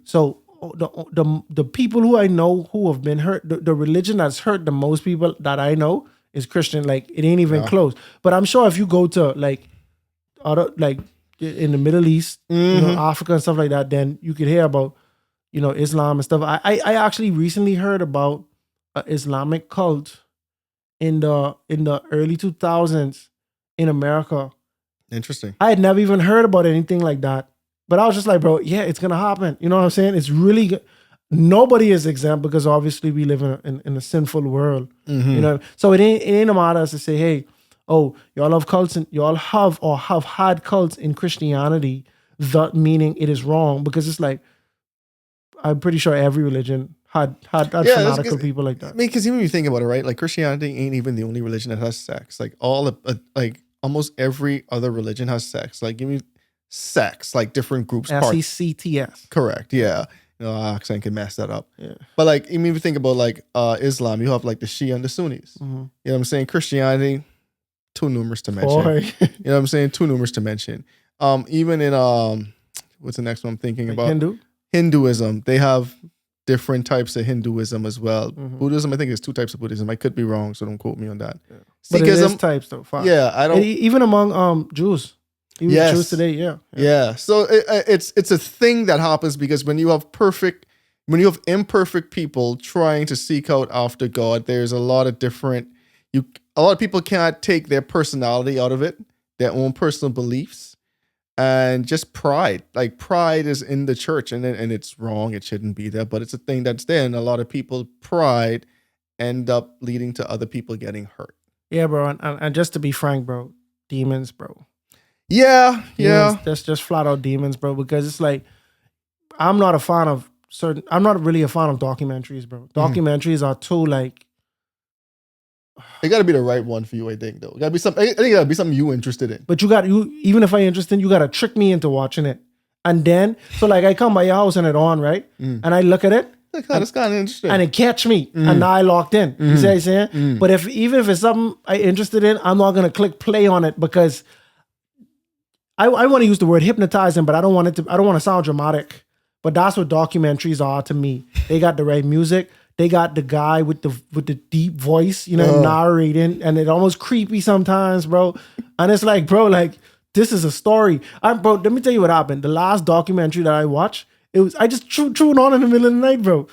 So the people who I know who have been hurt, the religion that's hurt the most people that I know is Christian. Like, it ain't even close. But I'm sure if you go to like other, like in the Middle East, you know, Africa and stuff like that, then you could hear about, you know, Islam and stuff. I actually recently heard about an Islamic cult in the early 2000s in America. Interesting. I had never even heard about anything like that. But I was just like, bro, yeah, it's going to happen. You know what I'm saying? It's really good. Nobody is exempt because obviously we live in a sinful world. You know, so it ain't a matter to say, hey, oh, y'all have cults and y'all have or have had cults in Christianity, that meaning it is wrong, because it's like, I'm pretty sure every religion had fanatical people like that. I mean, because even when you think about it, right? Like, Christianity ain't even the only religion that has sex. Like, almost every other religion has sex. Like, give me sex, like different groups. SECTS. Correct. Yeah. accent can mess that up. Yeah. But like, even if you think about like Islam, you have like the Shia and the Sunnis. You know what I'm saying? Christianity, too numerous to mention. Boy. You know what I'm saying? Too numerous to mention. Even in what's the next one I'm thinking about? Hinduism. They have different types of Hinduism as well. Buddhism, I think there's 2 types of Buddhism. I could be wrong, so don't quote me on that. Yeah. But it is types though. Fine. Yeah, I don't. Even among Jews. Even Jews today, yeah. So it's a thing that happens because when you have imperfect people trying to seek out after God, there's a lot of people can't take their personality out of it, their own personal beliefs, and just pride. Like pride is in the church, and it's wrong. It shouldn't be there, but it's a thing that's there, and a lot of people pride end up leading to other people getting hurt. Yeah, bro, and just to be frank, bro, demons, bro. Yeah. That's just flat out demons, bro. Because it's like I'm not really a fan of documentaries, bro. Documentaries are too like. It got to be the right one for you, I think. Though, I think it got to be something you interested in. But even if I'm interested, you got to trick me into watching it, and then so like I come by your house and it on right, and I look at it. That's kind of interesting, and it catch me, and now I locked in. You see what I'm saying? But even if it's something I'm interested in, I'm not gonna click play on it because. I want to use the word hypnotizing, but I don't want to sound dramatic. But that's what documentaries are to me. They got the right music. They got the guy with the deep voice, narrating, and it's almost creepy sometimes, bro. And it's like, bro, like this is a story. Bro, let me tell you what happened. The last documentary that I watched, I just threw it on in the middle of the night, bro.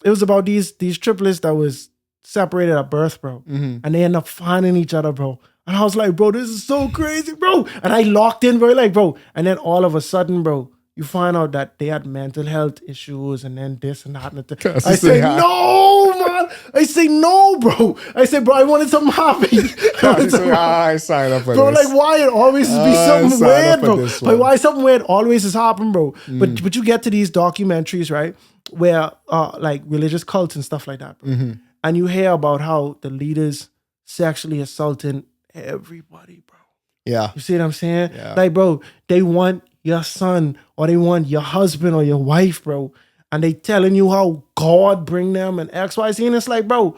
It was about these triplets that was separated at birth, bro, and they end up finding each other, bro. And I was like, bro, this is so crazy, bro. And I locked in, bro, like, bro. And then all of a sudden, bro, you find out that they had mental health issues and then this and that. And I say, no, man. I say, no, bro. I say, bro, I wanted something happy. I sign up for bro, this. like, why it always be something weird, bro? Like, why something weird always has happened, bro? But you get to these documentaries, right, where, like, religious cults and stuff like that, bro. And you hear about how the leaders sexually assaulting everybody, bro. Yeah. You see what I'm saying? Yeah. Like, bro, they want your son or they want your husband or your wife, bro. And they telling you how God bring them and X, Y, Z. And it's like, bro,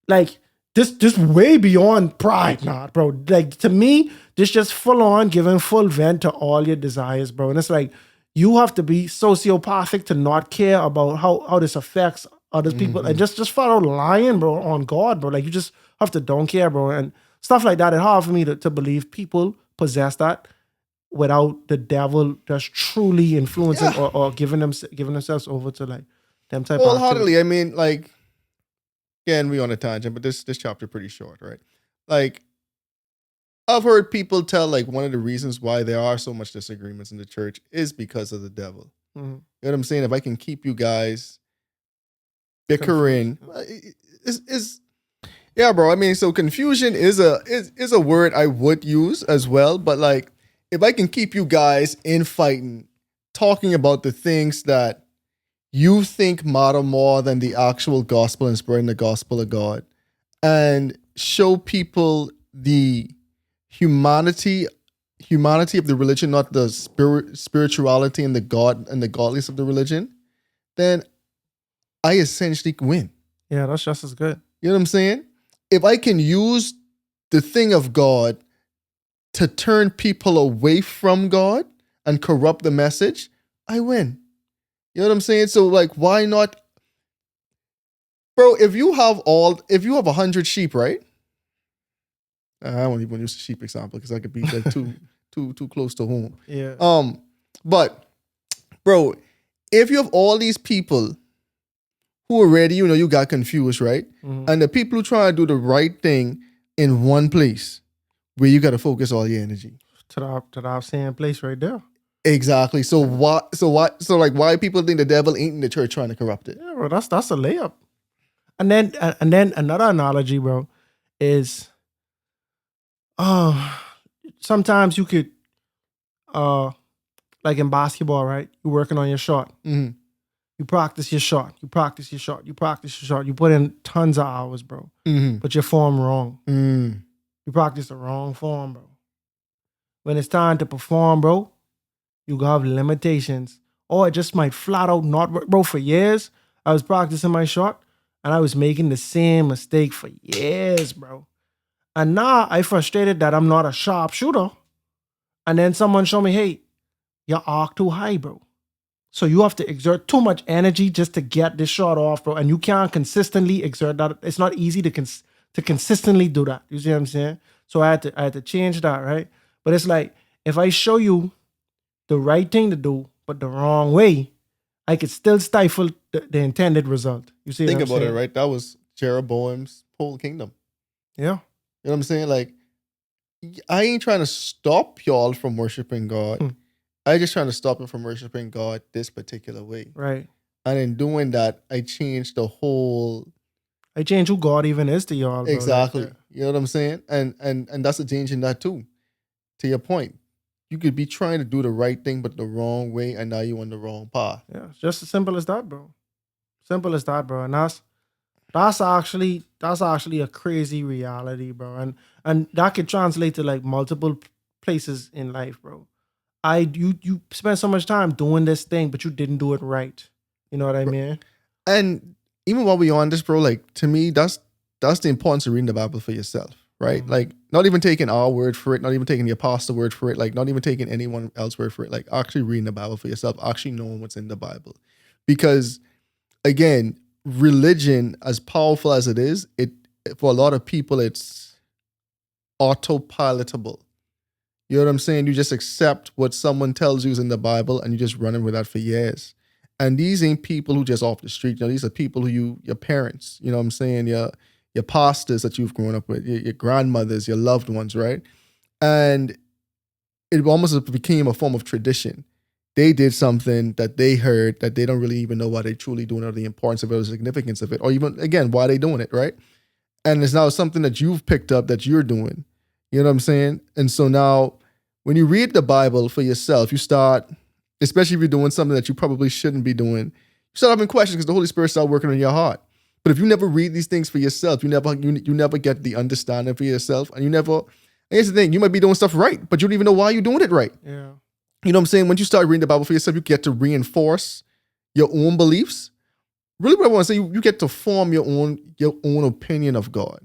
like this way beyond pride, nah, bro. Like to me, this just full on giving full vent to all your desires, bro. And it's like, you have to be sociopathic to not care about how this affects other people and just follow lying, bro, on God, bro. Like you just have to don't care, bro. And stuff like that, it's hard for me to believe people possess that without the devil just truly influencing or giving themselves over to like them type of wholeheartedly. I mean, like, again, we on a tangent, but this chapter pretty short, right? Like, I've heard people tell like one of the reasons why there are so much disagreements in the church is because of the devil. You know what I'm saying? If I can keep you guys bickering, is yeah, bro. I mean, so confusion is a word I would use as well. But like, if I can keep you guys infighting, talking about the things that you think matter more than the actual gospel and spreading the gospel of God, and show people the humanity of the religion, not the spirituality and the God and the godliness of the religion, then I essentially win. Yeah, that's just as good. You know what I'm saying? If I can use the thing of God to turn people away from God and corrupt the message, I win. You know what I'm saying? So like, why not? Bro, if you have 100 sheep, right? I won't even use the sheep example because I could be like too close to home. Yeah. But bro, if you have all these people who already, you got confused, right? And the people who try to do the right thing in one place where you got to focus all your energy. To the same place right there. Exactly. So why people think the devil ain't in the church trying to corrupt it? Yeah, bro, that's a layup. And then another analogy, bro, is sometimes you could like in basketball, right? You're working on your shot. You practice your shot. You put in tons of hours, bro. But your form wrong. You practice the wrong form, bro. When it's time to perform, bro, you have limitations or it just might flat out not work. Bro, for years, I was practicing my shot and I was making the same mistake for years, bro. And now I frustrated that I'm not a sharp shooter. And then someone showed me, hey, your arc too high, bro. So you have to exert too much energy just to get this shot off, bro. And you can't consistently exert that. It's not easy to consistently do that. You see what I'm saying? So I had to change that, right? But it's like, if I show you the right thing to do, but the wrong way, I could still stifle the intended result. You see Think what I'm about saying? it, right? That was Jeroboam's whole kingdom. Yeah. You know what I'm saying? Like, I ain't trying to stop y'all from worshiping God. I just trying to stop them from worshiping God this particular way. Right. And in doing that, I changed the whole. I change who God even is to y'all, bro. Exactly. Like, You know what I'm saying? And that's a change in that too. To your point, you could be trying to do the right thing, but the wrong way, and now you're on the wrong path. yeah, it's just as simple as that, bro. Simple as that, bro. And that's actually a crazy reality, bro. And that could translate to like multiple places in life, bro. You spend so much time doing this thing, but you didn't do it right. You know what I mean? And even while we're on this, bro, like to me, that's the importance of reading the Bible for yourself, right? Like not even taking our word for it, not even taking the apostle word for it, like not even taking anyone else's word for it, like actually reading the Bible for yourself, actually knowing what's in the Bible. Because again, religion, as powerful as it is, it for a lot of people, it's autopilotable. You know what I'm saying? You just accept what someone tells you is in the Bible and you just running with that for years. And these ain't people who just off the street. You know, these are people who your parents, you know what I'm saying? Your pastors that you've grown up with, your grandmothers, your loved ones, right? And it almost became a form of tradition. They did something that they heard that they don't really even know why they truly doing it or the importance of it or the significance of it, or even, again, why they doing it, right? And it's now something that you've picked up that you're doing. You know what I'm saying? And so now when you read the Bible for yourself, you start, especially if you're doing something that you probably shouldn't be doing, you start having questions because the Holy Spirit starts working on your heart. But if you never read these things for yourself, you never get the understanding for yourself. And here's the thing, you might be doing stuff right, but you don't even know why you're doing it right. Yeah. You know what I'm saying? Once you start reading the Bible for yourself, you get to reinforce your own beliefs. Really what I want to say, you get to form your own opinion of God.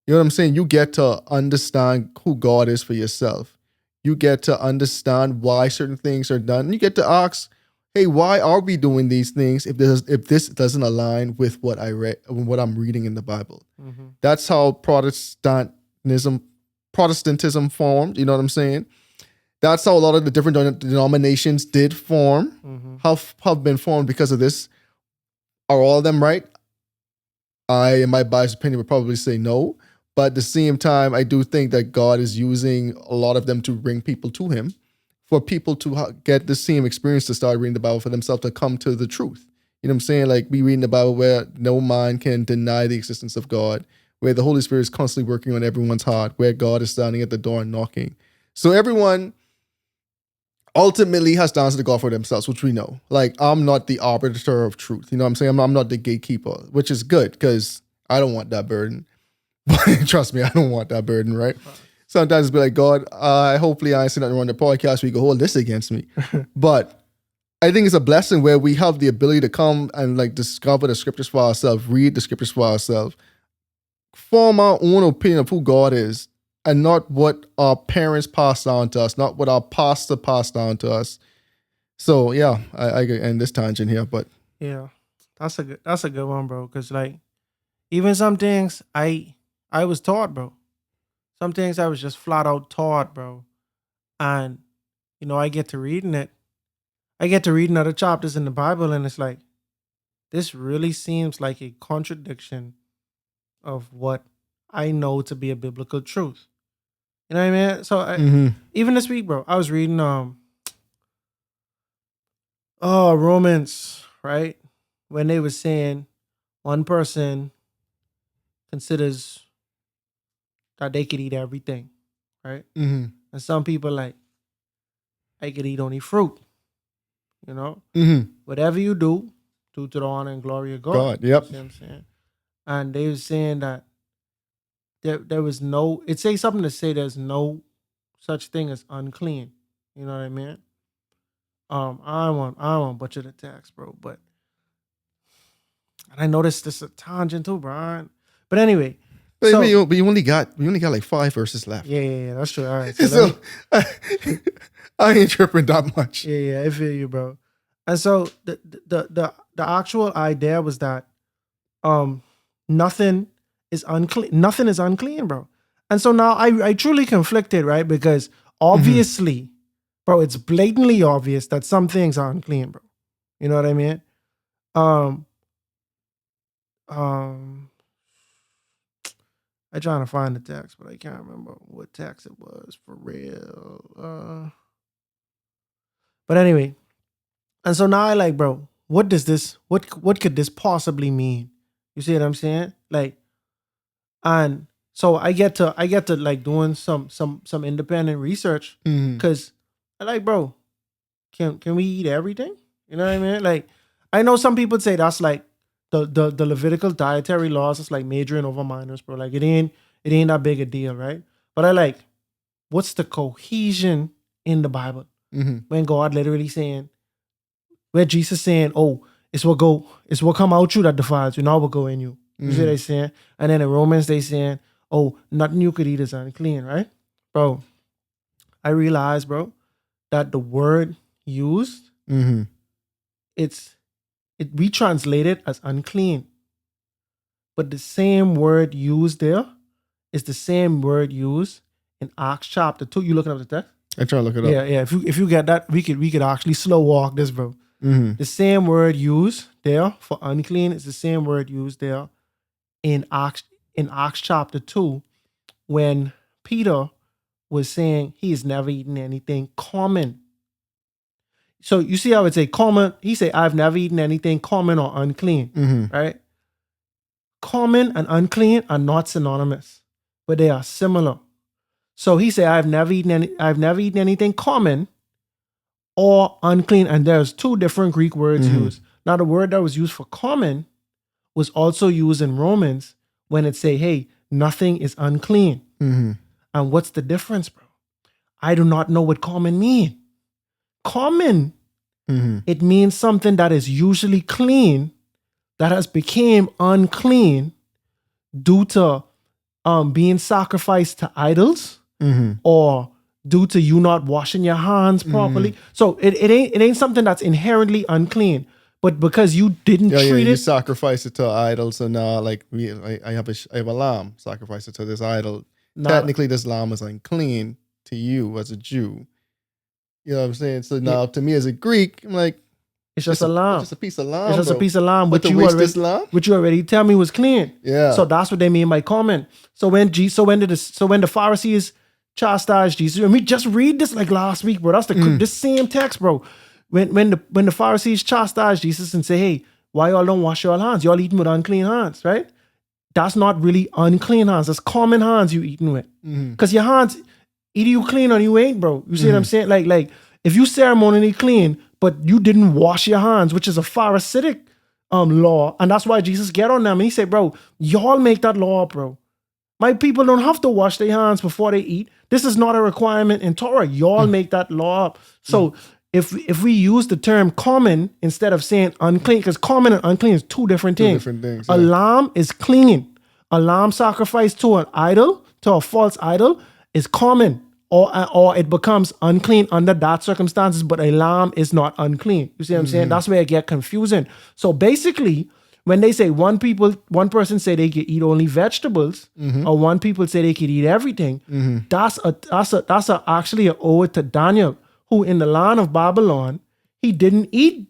You know what I'm saying? You get to understand who God is for yourself. You get to understand why certain things are done. And you get to ask, hey, why are we doing these things if this doesn't align with what I read, what I'm reading in the Bible? Mm-hmm. That's how Protestantism formed. You know what I'm saying? That's how a lot of the different denominations did form, have been formed because of this. Are all of them right? I, in my biased opinion, would probably say no. But at the same time, I do think that God is using a lot of them to bring people to him, for people to get the same experience to start reading the Bible for themselves, to come to the truth. You know what I'm saying? Like we read in the Bible where no man can deny the existence of God, where the Holy Spirit is constantly working on everyone's heart, where God is standing at the door and knocking. So everyone ultimately has to answer to God for themselves, which we know. Like, I'm not the arbiter of truth. You know what I'm saying? I'm not the gatekeeper, which is good because I don't want that burden. Trust me, I don't want that burden, right? Sometimes it's be like, God, hopefully I ain't saying nothing on the podcast where you can hold this against me. But I think it's a blessing where we have the ability to come and like discover the scriptures for ourselves, read the scriptures for ourselves, form our own opinion of who God is, and not what our parents passed down to us, not what our pastor passed down to us. So yeah, I could end this tangent here, but yeah, that's a good one, bro. Because like even some things I was taught, bro. Some things I was just flat out taught, bro. And you know, I get to reading it. I get to reading other chapters in the Bible, and it's like this really seems like a contradiction of what I know to be a biblical truth. You know what I mean? So even this week, bro, I was reading Romans, right? When they were saying one person considers that they could eat everything, right? And some people like, I could eat only fruit. You know? Whatever you do to the honor and glory of God. God, yep. You see what I'm saying? And they were saying that there was no, it say something to say there's no such thing as unclean. You know what I mean? I don't butcher the text, bro, but and I noticed this a tangent too, Brian. But anyway, But, so but you only got like 5 verses left. yeah, that's true. All right, so, So I ain't tripping that much. yeah, I feel you, bro. And so the actual idea was that nothing is unclean. Nothing is unclean, bro. And so now I truly conflicted, right? Because obviously, bro, it's blatantly obvious that some things are unclean, bro. You know what I mean? I'm trying to find the text, but I can't remember what text it was for real. But anyway, and so now I like, bro, what does this? What could this possibly mean? You see what I'm saying? Like, and so I get to like doing some independent research because I like, bro, can we eat everything? You know what I mean? Like, I know some people say that's like the Levitical dietary laws is like majoring over minors, bro. Like it ain't that big a deal, right? But I like, what's the cohesion in the Bible when God literally saying, where Jesus saying, oh, it's what come out you that defiles you, now what go in you. You see what they saying? And then in Romans they saying, oh, nothing you could eat is unclean, right? Bro, I realized, bro, that the word used, we translate it as unclean. But the same word used there is the same word used in Acts chapter 2. You looking up the text? I'm trying to look it up. Yeah. If you get that, we could actually slow walk this, bro. The same word used there for unclean is the same word used there in Acts chapter 2 when Peter was saying he has never eaten anything common. So you see how it's a common, he said, I've never eaten anything common or unclean, right? Common and unclean are not synonymous, but they are similar. So he said, I've never eaten anything common or unclean, and there's 2 different Greek words used. Now, the word that was used for common was also used in Romans when it say, hey, nothing is unclean. And what's the difference, bro? I do not know what common mean. Common, it means something that is usually clean that has become unclean due to being sacrificed to idols or due to you not washing your hands properly. So it ain't something that's inherently unclean, but because you didn't treat you it, sacrifice it to idols, and like I have a lamb, sacrifice it to this idol. Technically, this lamb is unclean to you as a Jew. You know what I'm saying? So now, to me as a Greek, I'm like, it's just a lamb. It's just a piece of lamb. It's just bro. a piece of lamb, But which you already tell me was clean. Yeah. So that's what they mean by common. So when the Pharisees chastised Jesus, and we just read this like last week, bro. That's the same text, bro. When the Pharisees chastised Jesus and say, hey, why y'all don't wash your hands? Y'all eating with unclean hands, right? That's not really unclean hands. That's common hands you eating with. Because your hands, either you clean or you ain't, bro. You see what I'm saying? Like if you ceremonially clean, but you didn't wash your hands, which is a Pharisaic law, and that's why Jesus get on them and he said, bro, y'all make that law up, bro. My people don't have to wash their hands before they eat. This is not a requirement in Torah. Y'all make that law up. So if we use the term common instead of saying unclean, because common and unclean is 2 different things. A lamb is clean. A lamb sacrificed to an idol, to a false idol, is common. Or it becomes unclean under that circumstances, but a lamb is not unclean. You see what I'm saying? That's where it get confusing. So basically, when they say one person say they can eat only vegetables, or one people say they can eat everything, that's actually an ode to Daniel, who in the land of Babylon, he didn't eat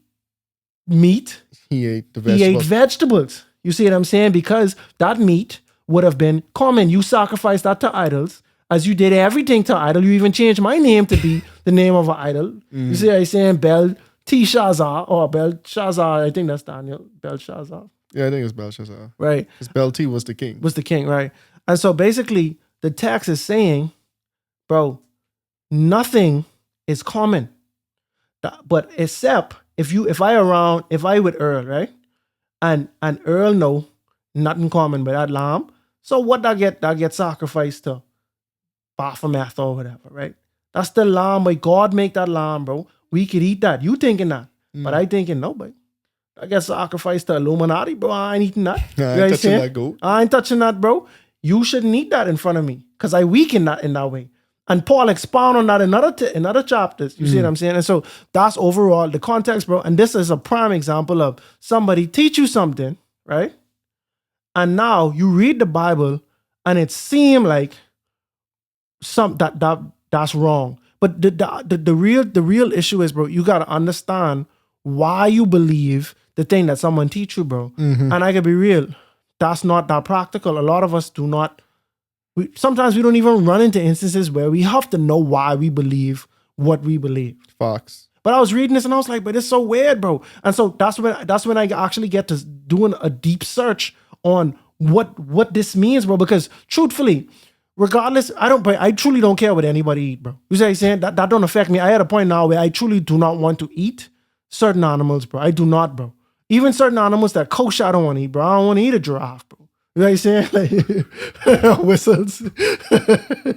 meat. He ate the vegetables. He ate vegetables. You see what I'm saying? Because that meat would have been common. You sacrificed that to idols. As you did everything to idol, you even changed my name to be the name of an idol. You see what I'm saying? Belshazzar or Belshazzar. I think that's Daniel. Belshazzar. Yeah, I think it's Belshazzar. Right. Because Bel-T was the king. Was the king, right. And so basically, the text is saying, bro, nothing is common. But except if I with Earl, right? And Earl know nothing common but that lamb. So what that get sacrificed to? Baphomet or whatever, right? That's the lamb. But God make that lamb, bro. we could eat that. You thinking that. But I thinking, no, but I get sacrificed to Illuminati, bro. I ain't eating that. I ain't touching that goat. I ain't touching that, bro. You shouldn't eat that in front of me because I weaken that in that way. And Paul expound on that in other chapters. You see what I'm saying? And so that's overall the context, bro. And this is a prime example of somebody teach you something, right? And now you read the Bible and it seems like that's wrong. But the real issue is, bro, you got to understand why you believe the thing that someone teach you, bro. And I can be real. That's not that practical. A lot of us do not. Sometimes we don't even run into instances where we have to know why we believe what we believe. Facts. But I was reading this and I was like, but it's so weird, bro. And so that's when I actually get to doing a deep search on what this means, bro. Because truthfully, regardless, I truly don't care what anybody eat, bro. You see what I'm saying? That don't affect me. I had a point now where I truly do not want to eat certain animals, bro. I do not, bro. Even certain animals that kosher I don't want to eat, bro. I don't want to eat a giraffe, bro. You know what I'm saying? Like, whistles. So yeah,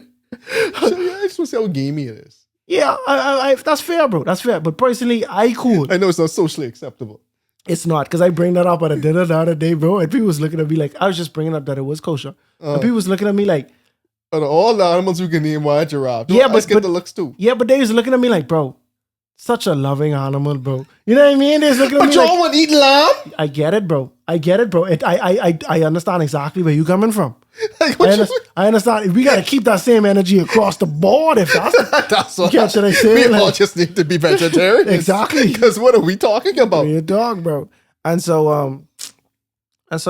I just want to see how gamey it is. Yeah, I that's fair, bro. That's fair. But personally, I cool. I know it's not socially acceptable. It's not, because I bring that up at a dinner the other day, bro. And people was looking at me like, I was just bringing up that it was kosher. And people was looking at me like, out of all the animals you can name, why a giraffe? Yeah, let's get the looks too. Yeah, but they was looking at me like, bro, such a loving animal, bro. You know what I mean? They was looking at But me y'all like, want to eat lamb? I get it, bro. I understand exactly where you coming from. Like, what I understand. We got to keep that same energy across the board. If that's what catch what I say. We Like, all just need to be vegetarians. Exactly. Because what are we talking about? You're a dog, bro. And so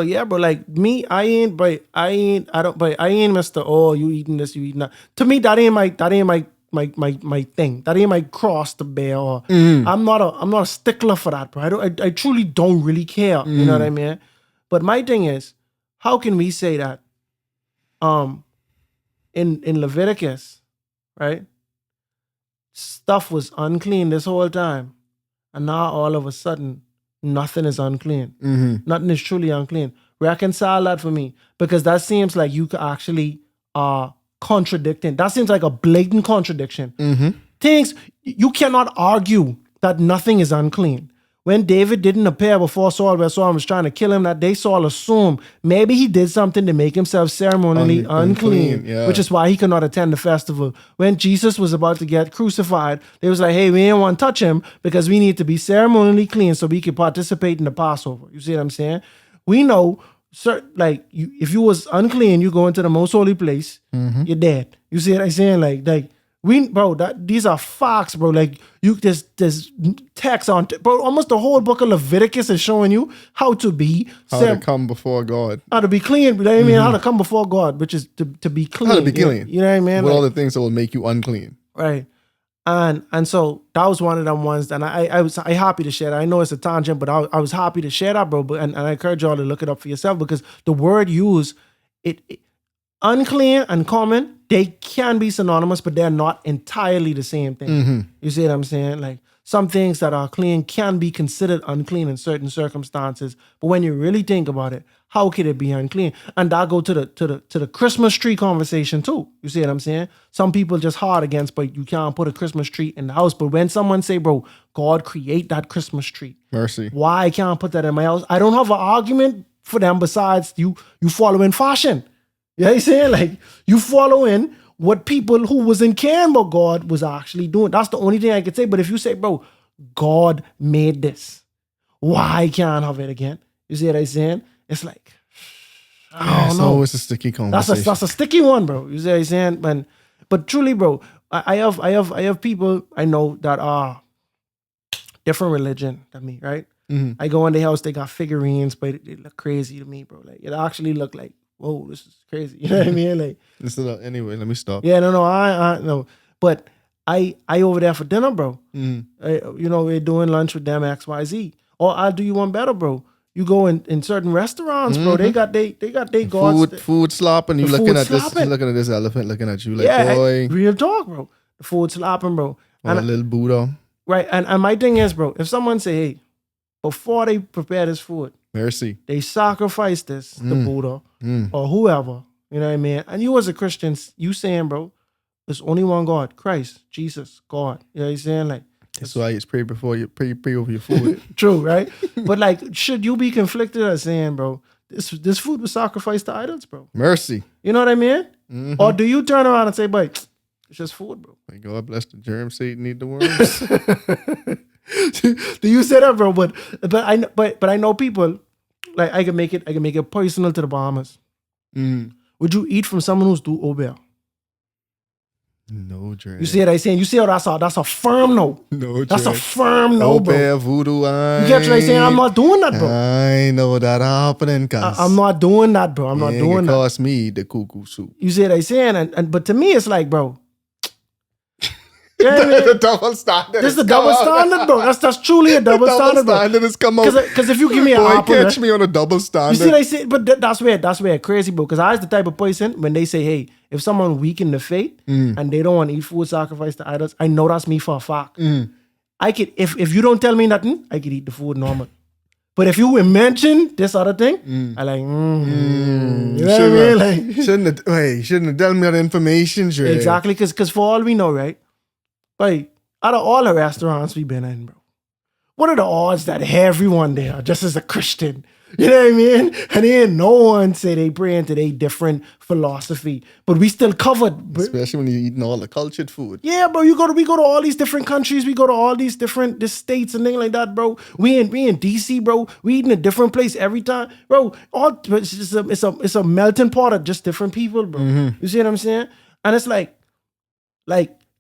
yeah, bro. Like me, I ain't Mr. Oh, you eating this, you eating that. To me, that ain't my thing. That ain't my cross to bear. Or I'm not a stickler for that, bro. I truly don't really care. You know what I mean? But my thing is, how can we say that? In Leviticus, right? Stuff was unclean this whole time, and now all of a sudden, nothing is unclean. Nothing is truly unclean. Reconcile that for me, because that seems like you could actually contradicting. That seems like a blatant contradiction. Things you cannot argue that nothing is unclean. When David didn't appear before Saul, where Saul was trying to kill him that day, Saul assumed maybe he did something to make himself ceremonially unclean, yeah. which is why he could not attend the festival. When Jesus was about to get crucified, they was like, hey, we didn't want to touch him because we need to be ceremonially clean so we could participate in the Passover. You see what I'm saying? We know, if you was unclean, you go into the most holy place, you're dead. You see what I'm saying? These are facts, bro. Like there's text on, bro. Almost the whole book of Leviticus is showing you how to come before God, how to be clean. You know what I mean? How to come before God, which is to be clean. How to be clean. You know what I mean? With all the things that will make you unclean, right? And so that was one of them ones. And I was happy to share that. I know it's a tangent, but I was happy to share that, bro. And I encourage y'all to look it up for yourself, because the word used, it unclean and common, they can be synonymous, but they're not entirely the same thing. You see what I'm saying? Like some things that are clean can be considered unclean in certain circumstances, but when you really think about it, how could it be unclean? And that go to the Christmas tree conversation too. You see what I'm saying? Some people just hard against, but you can't put a Christmas tree in the house. But when someone say, bro, God create that Christmas tree, mercy, why I can't put that in my house? I don't have an argument for them besides you following fashion. You know what I'm saying? Like, you follow in what people who wasn't caring about God was actually doing. That's the only thing I could say. But if you say, bro, God made this, why can't I have it again? You see what I'm saying? It's like, I don't know. It's always a sticky conversation. That's a sticky one, bro. You see what I'm saying? But truly, bro, I have people I know that are different religion than me, right? I go in the house, they got figurines, but it look crazy to me, bro. Like, it actually look like, whoa, this is crazy. You know what I mean? Like, anyway, let me stop. Yeah, no, I no. But I over there for dinner, bro. We're doing lunch with them, XYZ. Or I'll do you one better, bro. You go in certain restaurants, bro. They got they gods. Food slopping. You looking at this elephant looking at you like, boy. Real talk, bro. The food slopping, bro. And a little Buddha. Right. And my thing is, bro, if someone say, hey, before they prepare this food, mercy, they sacrifice this, the Buddha or whoever, you know what I mean? And you as a Christian, you saying, bro, there's only one God, Christ, Jesus, God. You know what I'm saying? Like, That's why it's pray before you pray over your food. True, right? But like, should you be conflicted as saying, bro, this food was sacrificed to idols, bro? Mercy. You know what I mean? Or do you turn around and say, boy, it's just food, bro? May God bless the germ, Satan eat the worms. Do you say that, bro? But I know people, like, I can make it personal to the Bahamas. Would you eat from someone who's do Obel? No, Dre. You see what I saying? You see how that's a firm no. No, That's Dre. a firm no, bro. Obel, voodoo, You get what I'm saying? I'm not doing that, bro. I know that happening, cuz. I'm not doing that, bro. I'm not doing that. Cost me the cuckoo soup. You see what I saying? And but to me, it's like, bro. Yeah, The double standard. this is the double standard, bro. That's truly a double standard, bro. Standard has come out. Because if you give me an Boy, apple, catch right? me on a double standard. You see what I say? But that's where it's crazy, bro. Because I was the type of person, when they say, hey, if someone weak in the faith and they don't want to eat food sacrificed to idols, I know that's me for a fact. I could, if you don't tell me nothing, I could eat the food normal. But if you mention this other thing, I like, you know what I mean? Like, shouldn't have done me that information, Dre. exactly, because for all we know, right? Like, out of all the restaurants we've been in, bro, what are the odds that everyone there just is a Christian? You know what I mean? And ain't no one say they pray into their different philosophy, but we still covered. Bro. Especially when you're eating all the cultured food. Yeah, bro, we go to all these different countries, we go to all these different states and things like that, bro. We in DC, bro. We eat in a different place every time, bro. It's a melting pot of just different people, bro. You see what I'm saying? And it's like.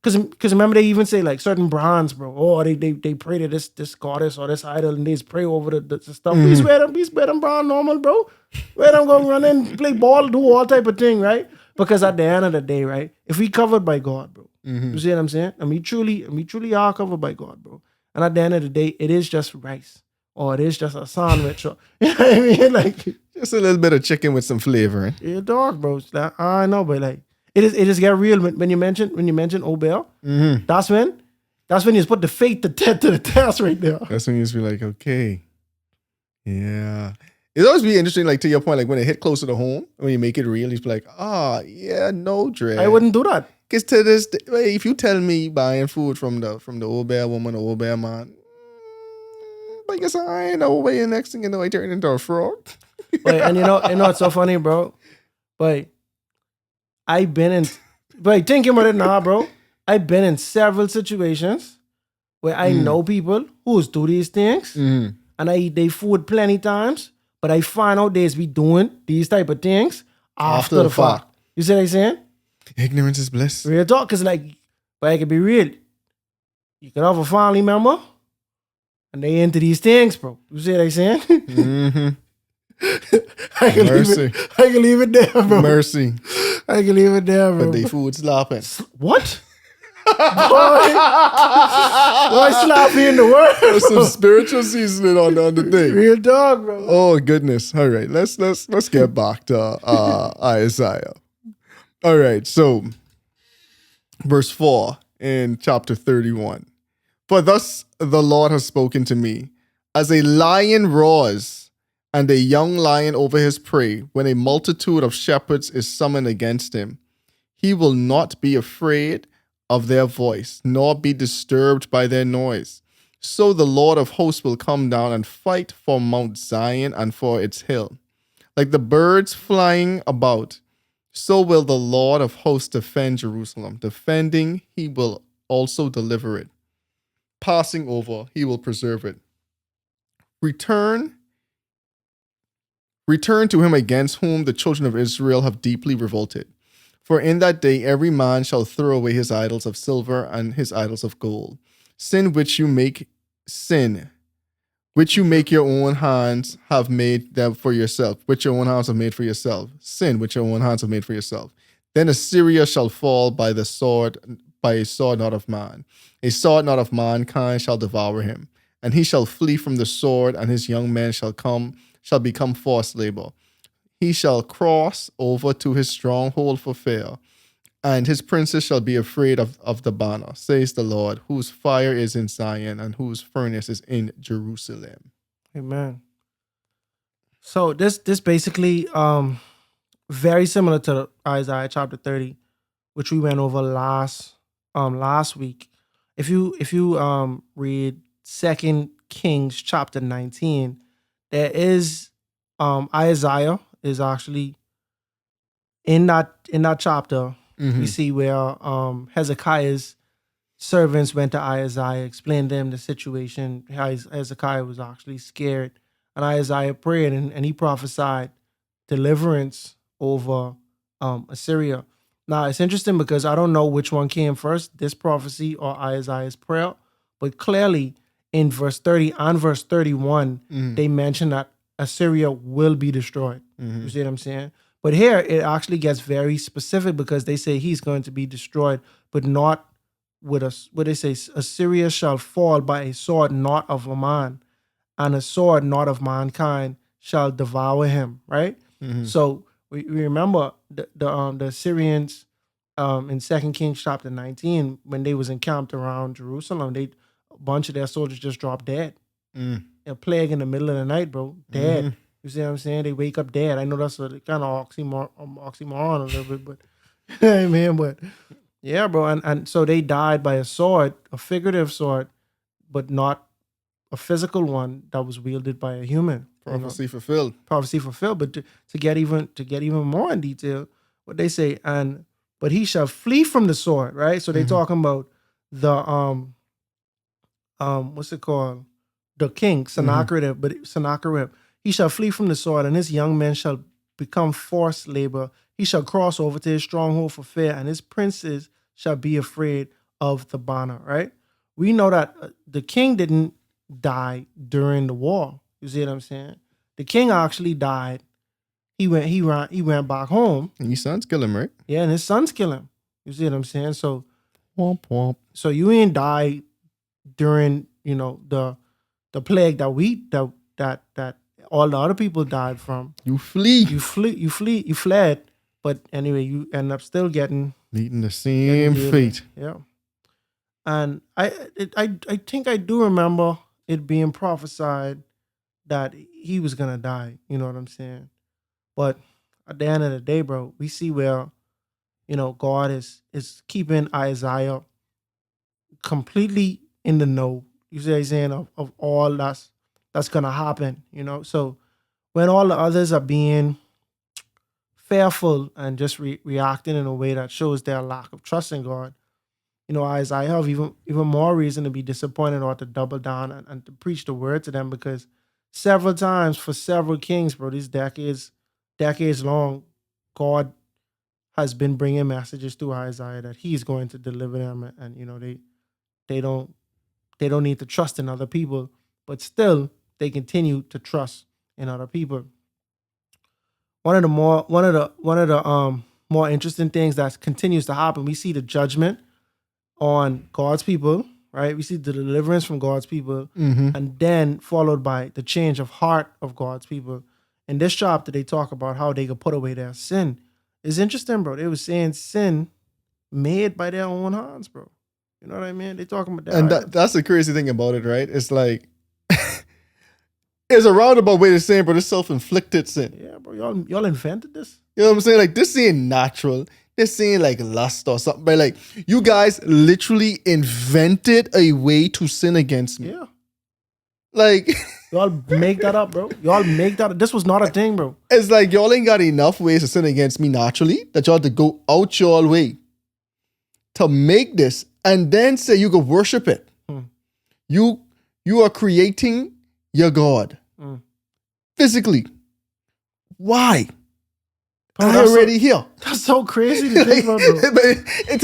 Because remember they even say like certain brands, bro. Oh, they pray to this goddess or this idol and they just pray over the stuff. Please wear them brand normal, bro. Wear them go run in, play ball, do all type of thing, right? Because at the end of the day, right, if we covered by God, bro, you see what I'm saying? And we truly are covered by God, bro. And at the end of the day, it is just rice or it is just a sandwich or you know what I mean? Like just a little bit of chicken with some flavoring. Yeah, dog, bro. Like, I know, but like. It just get real when you mention Obel. That's when you just put the faith to the test right there. That's when you just be like, okay, yeah. It always be interesting, like to your point, like when it hit closer to home, when you make it real, you's like, yeah, no, Dre. I wouldn't do that. Because to this day, if you tell me buying food from the Obel woman or Obel man, I guess I ain't no way. The next thing you know, I turn into a frog. But and you know it's so funny, bro. But I've been in, but thinking about it now, bro, I've been in several situations where I know people who do these things and I eat their food plenty times, but I find out they be doing these type of things after the fact. You see what I'm saying? Ignorance is bliss. Real talk, because like, but I can be real. You can have a family member and they into these things, bro. You see what I'm saying? I can leave it there, bro. Mercy. I can leave it there, bro. But they food slapping. What? Why sloppy in the world? There's some spiritual seasoning on the thing. Real dog, bro. Oh goodness. All right. Let's get back to Isaiah. All right. So verse 4 in chapter 31. For thus the Lord has spoken to me, as a lion roars and a young lion over his prey, when a multitude of shepherds is summoned against him, he will not be afraid of their voice, nor be disturbed by their noise. So the Lord of hosts will come down and fight for Mount Zion and for its hill. Like the birds flying about, so will the Lord of hosts defend Jerusalem. Defending, he will also deliver it. Passing over, he will preserve it. Return to him against whom the children of Israel have deeply revolted. For in that day every man shall throw away his idols of silver and his idols of gold. Sin which you make your own hands have made them for yourself, which your own hands have made for yourself. Sin which your own hands have made for yourself. Then Assyria shall fall by a sword not of man. A sword not of mankind shall devour him. And he shall flee from the sword, and his young men shall become forced labor. He shall cross over to his stronghold for fear, and his princes shall be afraid of the banner, says the Lord, whose fire is in Zion and whose furnace is in Jerusalem. Amen. So this basically very similar to Isaiah chapter 30, which we went over last week. if you read 2 Kings chapter 19, there is Isaiah is actually in that chapter. We see where Hezekiah's servants went to Isaiah, explained to him the situation. How Hezekiah was actually scared, and Isaiah prayed and he prophesied deliverance over Assyria. Now it's interesting because I don't know which one came first, this prophecy or Isaiah's prayer, but clearly in verse 30 and verse 31, they mention that Assyria will be destroyed. You see what I'm saying? But here it actually gets very specific because they say he's going to be destroyed, but not with us. What they say, Assyria shall fall by a sword not of a man, and a sword not of mankind shall devour him. Right. So we remember the Assyrians in 2 Kings chapter 19 when they was encamped around Jerusalem. A bunch of their soldiers just dropped dead. A plague in the middle of the night, bro. Dead. You see what I'm saying? They wake up dead. I know that's a kind of oxymoron a little bit, but I mean, but yeah, bro. And so they died by a sword, a figurative sword, but not a physical one that was wielded by a human. Prophecy fulfilled. Prophecy fulfilled. But to get even more in detail, what they say, but he shall flee from the sword, right? So they talking about the what's it called? The king, Sennacherib. He shall flee from the sword, and his young men shall become forced labor. He shall cross over to his stronghold for fear, and his princes shall be afraid of the banner, right? We know that the king didn't die during the war. You see what I'm saying? The king actually died. He went back home. And his sons kill him, right? Yeah, and his sons kill him. You see what I'm saying? So, womp womp. So you ain't die during, the plague that all the other people died from. You flee. You fled. But anyway, you end up still meeting the same fate. Yeah. And I think I do remember it being prophesied that he was gonna die. You know what I'm saying? But at the end of the day, bro, we see where, God is keeping Isaiah completely in the know. You see what I'm saying? Of all that's gonna happen, So when all the others are being fearful and just reacting in a way that shows their lack of trust in God, Isaiah have even more reason to be disappointed or to double down and to preach the word to them, because several times for several kings, bro, these decades long, God has been bringing messages to Isaiah that he's going to deliver them, and they don't need to trust in other people, but still they continue to trust in other people. One of the more interesting things that continues to happen, we see the judgment on God's people, right? We see the deliverance from God's people, and then followed by the change of heart of God's people. In this chapter, they talk about how they could put away their sin. It's interesting, bro. They were saying sin made by their own hands, bro. You know what I mean? They talking about that. And that's the crazy thing about it, right? It's like, it's a roundabout way to say, bro, this self-inflicted sin. Yeah, bro. Y'all invented this? You know what I'm saying? Like, this ain't natural. This ain't like lust or something. But like, you guys literally invented a way to sin against me. Yeah. Like, y'all make that up, bro. Y'all make that up. This was not a thing, bro. It's like y'all ain't got enough ways to sin against me naturally that y'all have to go out y'all way to make this and then say you could worship it. You are creating your God physically. Why? I already here. That's so crazy to think about, bro. But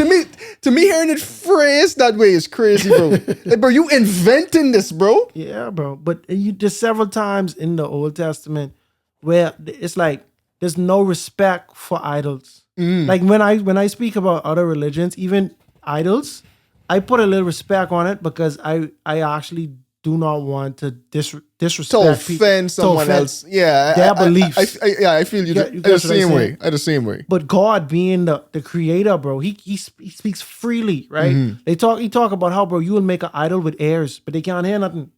to me, hearing it phrased that way is crazy, bro. Like, bro, you inventing this, bro. Yeah, bro. But you just several times in the Old Testament where it's like there's no respect for idols. Like when I speak about other religions, even idols, I put a little respect on it because I actually do not want to disrespect to offend someone else. Yeah, their beliefs. I feel you the same way. The same way. But God being the creator, bro, he speaks freely, right? He talk about how, bro, you will make an idol with ears, but they can't hear nothing.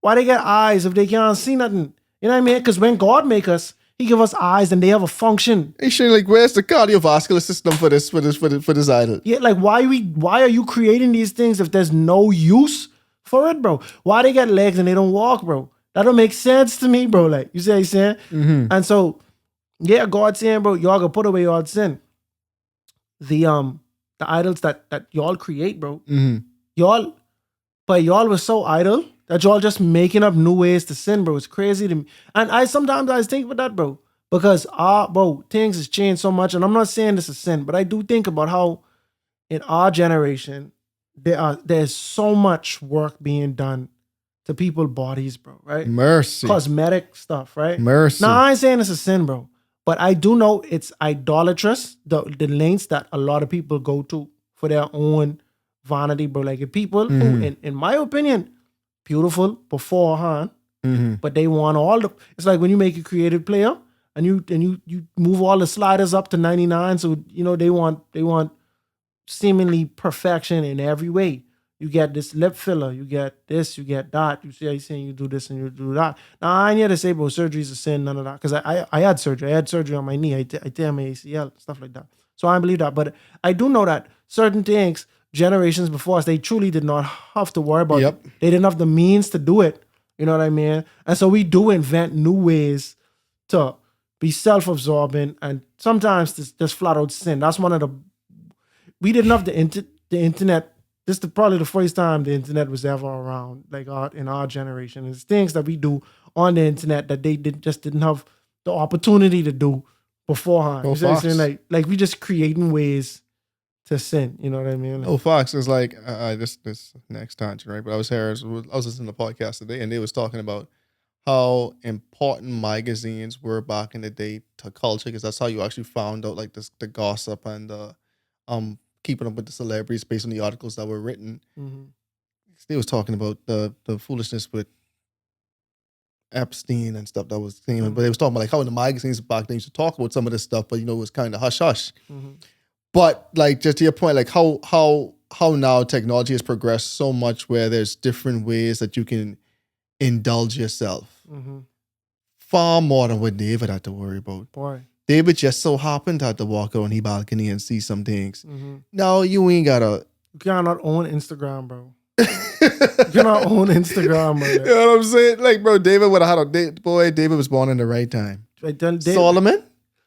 Why they got eyes if they can't see nothing? You know what I mean? Because when God make us, He give us eyes and they have a function. He should like, where's the cardiovascular system for this idol? Yeah, like why are you creating these things if there's no use for it, bro? Why they got legs and they don't walk, bro? That don't make sense to me, bro. Like, you see what I'm saying? And so, yeah, God saying, bro, y'all gonna put away y'all sin. The idols that y'all create, bro. Y'all was so idle that y'all just making up new ways to sin, bro. It's crazy to me. And I sometimes think about that, bro. Because bro, things has changed so much. And I'm not saying this is sin, but I do think about how in our generation, there's so much work being done to people's bodies, bro, right? Mercy. Cosmetic stuff, right? Mercy. Now, I ain't saying it's a sin, bro. But I do know it's idolatrous, the lengths that a lot of people go to for their own vanity, bro. Like, if people who, in my opinion, beautiful beforehand, but they want it's like when you make a creative player and you move all the sliders up to 99, so they want seemingly perfection in every way. You get this lip filler, you get this, you get that. You see how he's saying you do this and you do that. Now, I ain't here to say, bro, surgery's a sin, none of that. Because I had surgery. I had surgery on my knee. I tear my ACL, stuff like that. So I don't believe that. But I do know that certain things, generations before us, they truly did not have to worry about it. They didn't have the means to do it. You know what I mean? And so we do invent new ways to be self-absorbing and sometimes just flat out sin. That's one of the... We didn't have the internet. This is probably the first time the internet was ever around, like in our generation. It's things that we do on the internet that they just didn't have the opportunity to do beforehand. You see what I'm saying? Like we just creating ways to sin. You know what I mean? Like, Fox is like this next tangent, right? But I was listening to the podcast today, and they was talking about how important magazines were back in the day to culture, because that's how you actually found out like the gossip and the keeping up with the celebrities based on the articles that were written. They was talking about the foolishness with Epstein and stuff that was thing, but they was talking about like how in the magazines back then used to talk about some of this stuff, but it was kind of hush hush. But like, just to your point, like how now technology has progressed so much where there's different ways that you can indulge yourself. Far more than what David had to worry about. Boy. David just so happened to have to walk out on his balcony and see some things. No, you ain't gotta. You cannot own Instagram, bro. You cannot own Instagram, bro. You know what I'm saying? Like, bro, David would have had David was born in the right time.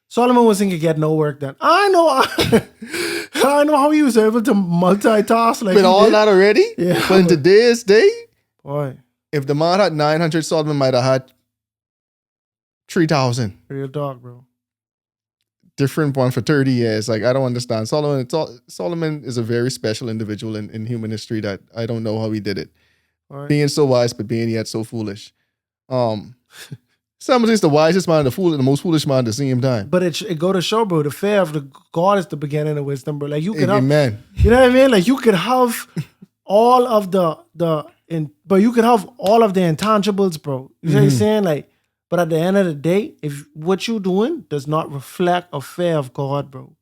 Solomon wasn't gonna get no work done. I know how he was able to multitask like with all that already. Yeah, but in today's day, boy, if the man had 900, Solomon might have had 3,000. Real talk, bro. Different one for 30 years. Like, I don't understand. Solomon is a very special individual in human history that I don't know how he did it. Right. Being so wise, but being yet so foolish. Solomon is the wisest man, the most foolish man at the same time. But it go to show, bro, the fear of the God is the beginning of wisdom, bro. Like, you could Amen. You know what I mean? Like, you could have all of but you could have all of the intangibles, bro. You know what I'm saying? Like, but at the end of the day, if what you're doing does not reflect a fear of God, bro,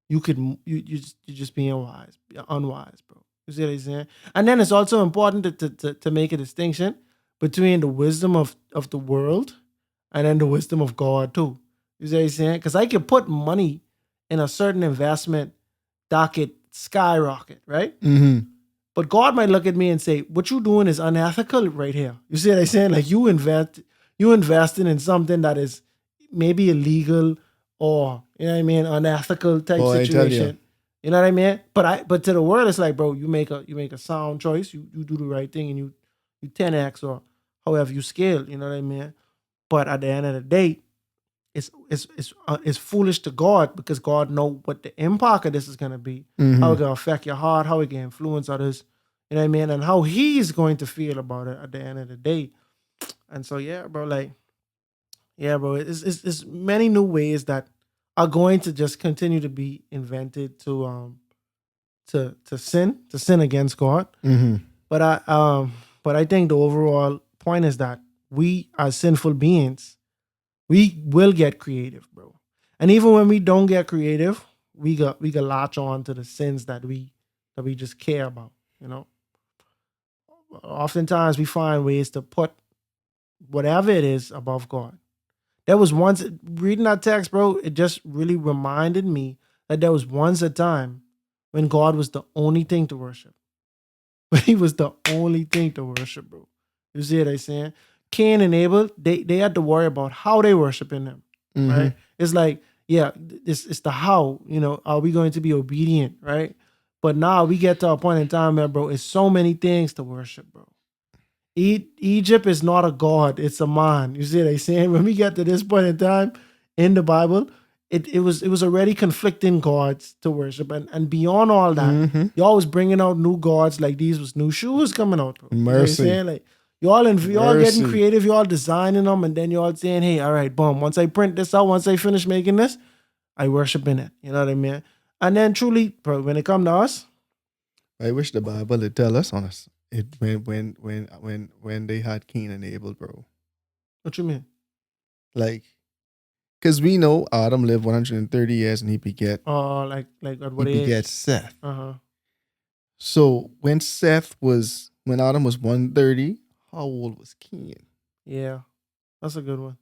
you're just being unwise, bro. You see what I'm saying? And then it's also important to make a distinction between the wisdom of the world and then the wisdom of God too. You see what I'm saying? Because I can put money in a certain investment that could skyrocket, right? But God might look at me and say, what you doing is unethical right here. You see what I'm saying? Like, you investing in something that is maybe illegal or, you know what I mean, unethical type situation. You know what I mean? But to the world, it's like, bro, you make a sound choice, you do the right thing, and you 10x or however you scale. You know what I mean? But at the end of the day, it's foolish to God, because God know what the impact of this is gonna be, how it gonna affect your heart, how it can influence others. You know what I mean? And how He's going to feel about it at the end of the day. And so, yeah, bro, it's many new ways that are going to just continue to be invented to sin against God. But I think the overall point is that we as sinful beings, we will get creative, bro. And even when we don't get creative, we got latch on to the sins that we just care about, you know. Oftentimes we find ways to put whatever it is above God. There was once, reading that text, bro, it just really reminded me that there was once a time when God was the only thing to worship. But he was the only thing to worship, bro. You see what I'm saying? Cain and Abel, they had to worry about how they worshiping him, right? It's like, yeah, it's the how, are we going to be obedient, right? But now we get to a point in time where, bro, it's so many things to worship, bro. Egypt is not a god, it's a man. You see what I'm saying? When we get to this point in time in the Bible, it was already conflicting gods to worship. And beyond all that, y'all was bringing out new gods, like these was new shoes coming out, bro. Mercy. You know what I'm saying? Like, y'all getting creative, y'all designing them, and then y'all saying, hey, all right, boom, once I print this out, once I finish making this, I worship in it. You know what I mean? And then truly, bro, when it come to us, I wish the Bible would tell us on us when they had Cain and Abel, bro. what you mean? Like, because we know Adam lived 130 years and he beget. Oh, like at what he age? beget Seth. Uh-huh. So when Adam was 130, how old was Cain? Yeah, that's a good one.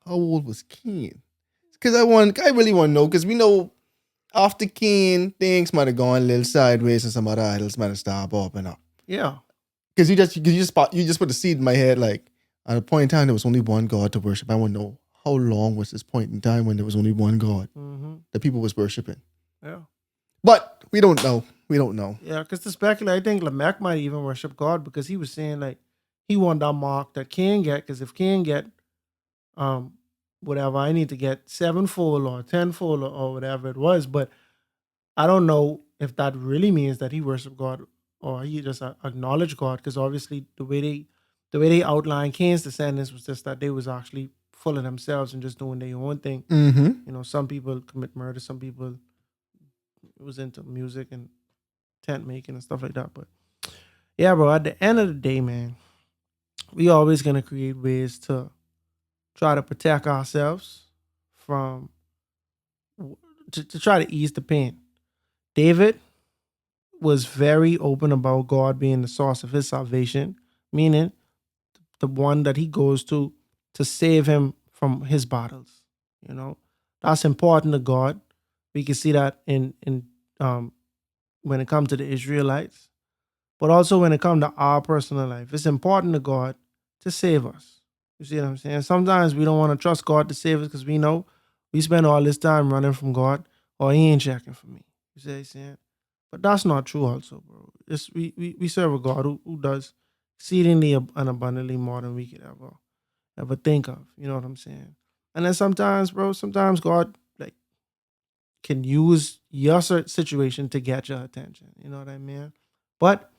How old was Cain? Because I really want to know, because we know after Cain, things might have gone a little sideways and some other idols might have started popping up. Yeah. Because you just put the seed in my head, like, at a point in time, there was only one God to worship. I want to know, how long was this point in time when there was only one God that people was worshiping? Yeah. But we don't know. We don't know. Yeah, because to speculate, I think Lamech might even worship God, because he was saying, like, he wanted that mark that Cain get, because if Cain get whatever, I need to get sevenfold or tenfold or whatever it was. But I don't know if that really means that he worshiped God or he just acknowledged God, because obviously the way they outlined Cain's descendants was just that they was actually full of themselves and just doing their own thing. Some people commit murder, some people was into music and tent making and stuff like that. But yeah, bro, at the end of the day, man, we always gonna create ways to try to protect ourselves from to try to ease the pain. David was very open about God being the source of his salvation, meaning the one that he goes to save him from his battles. That's important to God. We can see that in when it comes to the Israelites, but also when it comes to our personal life. It's important to God to save us. You see what I'm saying? Sometimes we don't want to trust God to save us because we know we spend all this time running from God, or he ain't checking for me. You see what I'm saying? But that's not true also, bro. We serve a God who does exceedingly and abundantly more than we could ever think of. You know what I'm saying? And then sometimes, bro, God like can use your situation to get your attention. You know what I mean? But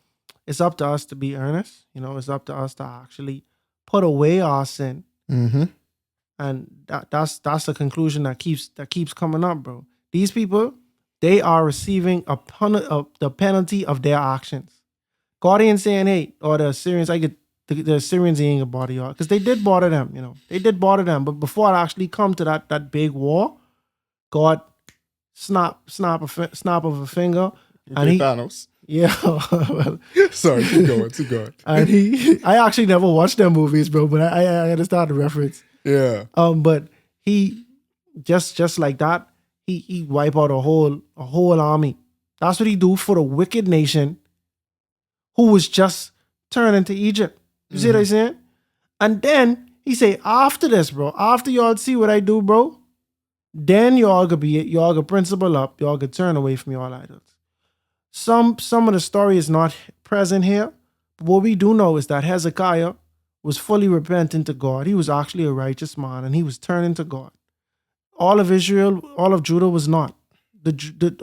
it's up to us to be earnest. It's up to us to actually put away our sin. And that's the conclusion that keeps coming up, bro. These people, they are receiving the penalty of their actions. God ain't saying, hey, or the Assyrians, the Assyrians ain't gonna bother y'all, because they did bother them. They did bother them, but before it actually come to that big war, God snap of a finger, and Thanos. Yeah. Well, sorry, keep going. And I actually never watched them movies, bro, but I understand the reference. Yeah. But he just like that, he wipe out a whole army. That's what he do for the wicked nation who was just turning to Egypt. You see what I'm saying? And then he say, after this, bro, after y'all see what I do, bro, then y'all could principle up, y'all could turn away from y'all idols. Some of the story is not present here, but what we do know is that Hezekiah was fully repentant to God. He was actually a righteous man, and he was turning to God. All of Judah was not.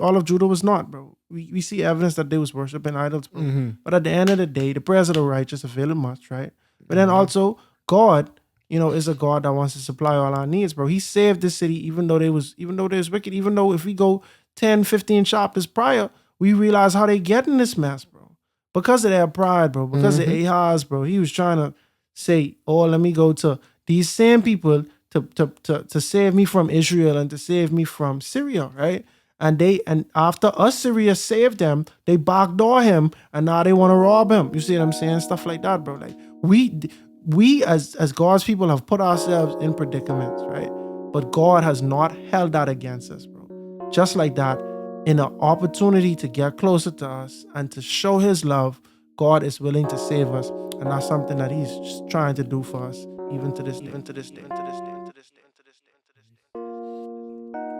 All of Judah was not, bro. We see evidence that they was worshiping idols, bro. But at the end of the day, the prayers of the righteous avail much, right? But then also, God, is a God that wants to supply all our needs, bro. He saved this city even though they was wicked. Even though if we go 10, 15 chapters prior, we realize how they get in this mess, bro. Because of their pride, bro. Because of Ahaz, bro. He was trying to say, oh, let me go to these same people to save me from Israel and to save me from Syria, right? And after Assyria saved them, they backdoor him, and now they want to rob him. You see what I'm saying? Stuff like that, bro. Like we as God's people have put ourselves in predicaments, right? But God has not held that against us, bro. Just like that, in an opportunity to get closer to us and to show his love, God is willing to save us. And that's something that he's just trying to do for us, even to this day.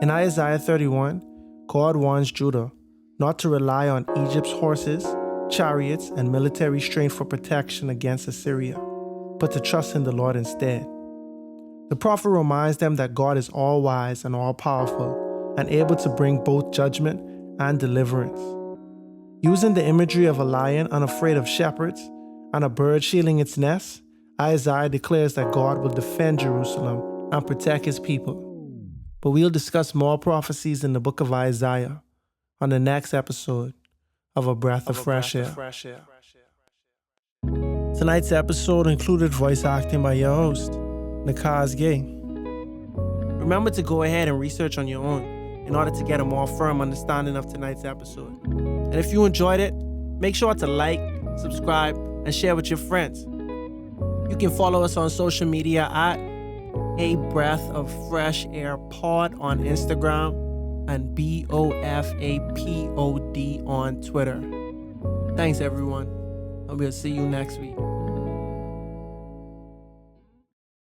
In Isaiah 31, God warns Judah not to rely on Egypt's horses, chariots, and military strength for protection against Assyria, but to trust in the Lord instead. The prophet reminds them that God is all-wise and all-powerful and able to bring both judgment and deliverance. Using the imagery of a lion unafraid of shepherds and a bird shielding its nest, Isaiah declares that God will defend Jerusalem and protect his people. But we'll discuss more prophecies in the book of Isaiah on the next episode of A Breath of Fresh Air. Tonight's episode included voice acting by your host, Nakhaz. Remember to go ahead and research on your own in order to get a more firm understanding of tonight's episode. And if you enjoyed it, make sure to like, subscribe, and share with your friends. You can follow us on social media at A Breath of Fresh Air Pod on Instagram and BOFAPOD on Twitter. Thanks everyone, and we'll see you next week.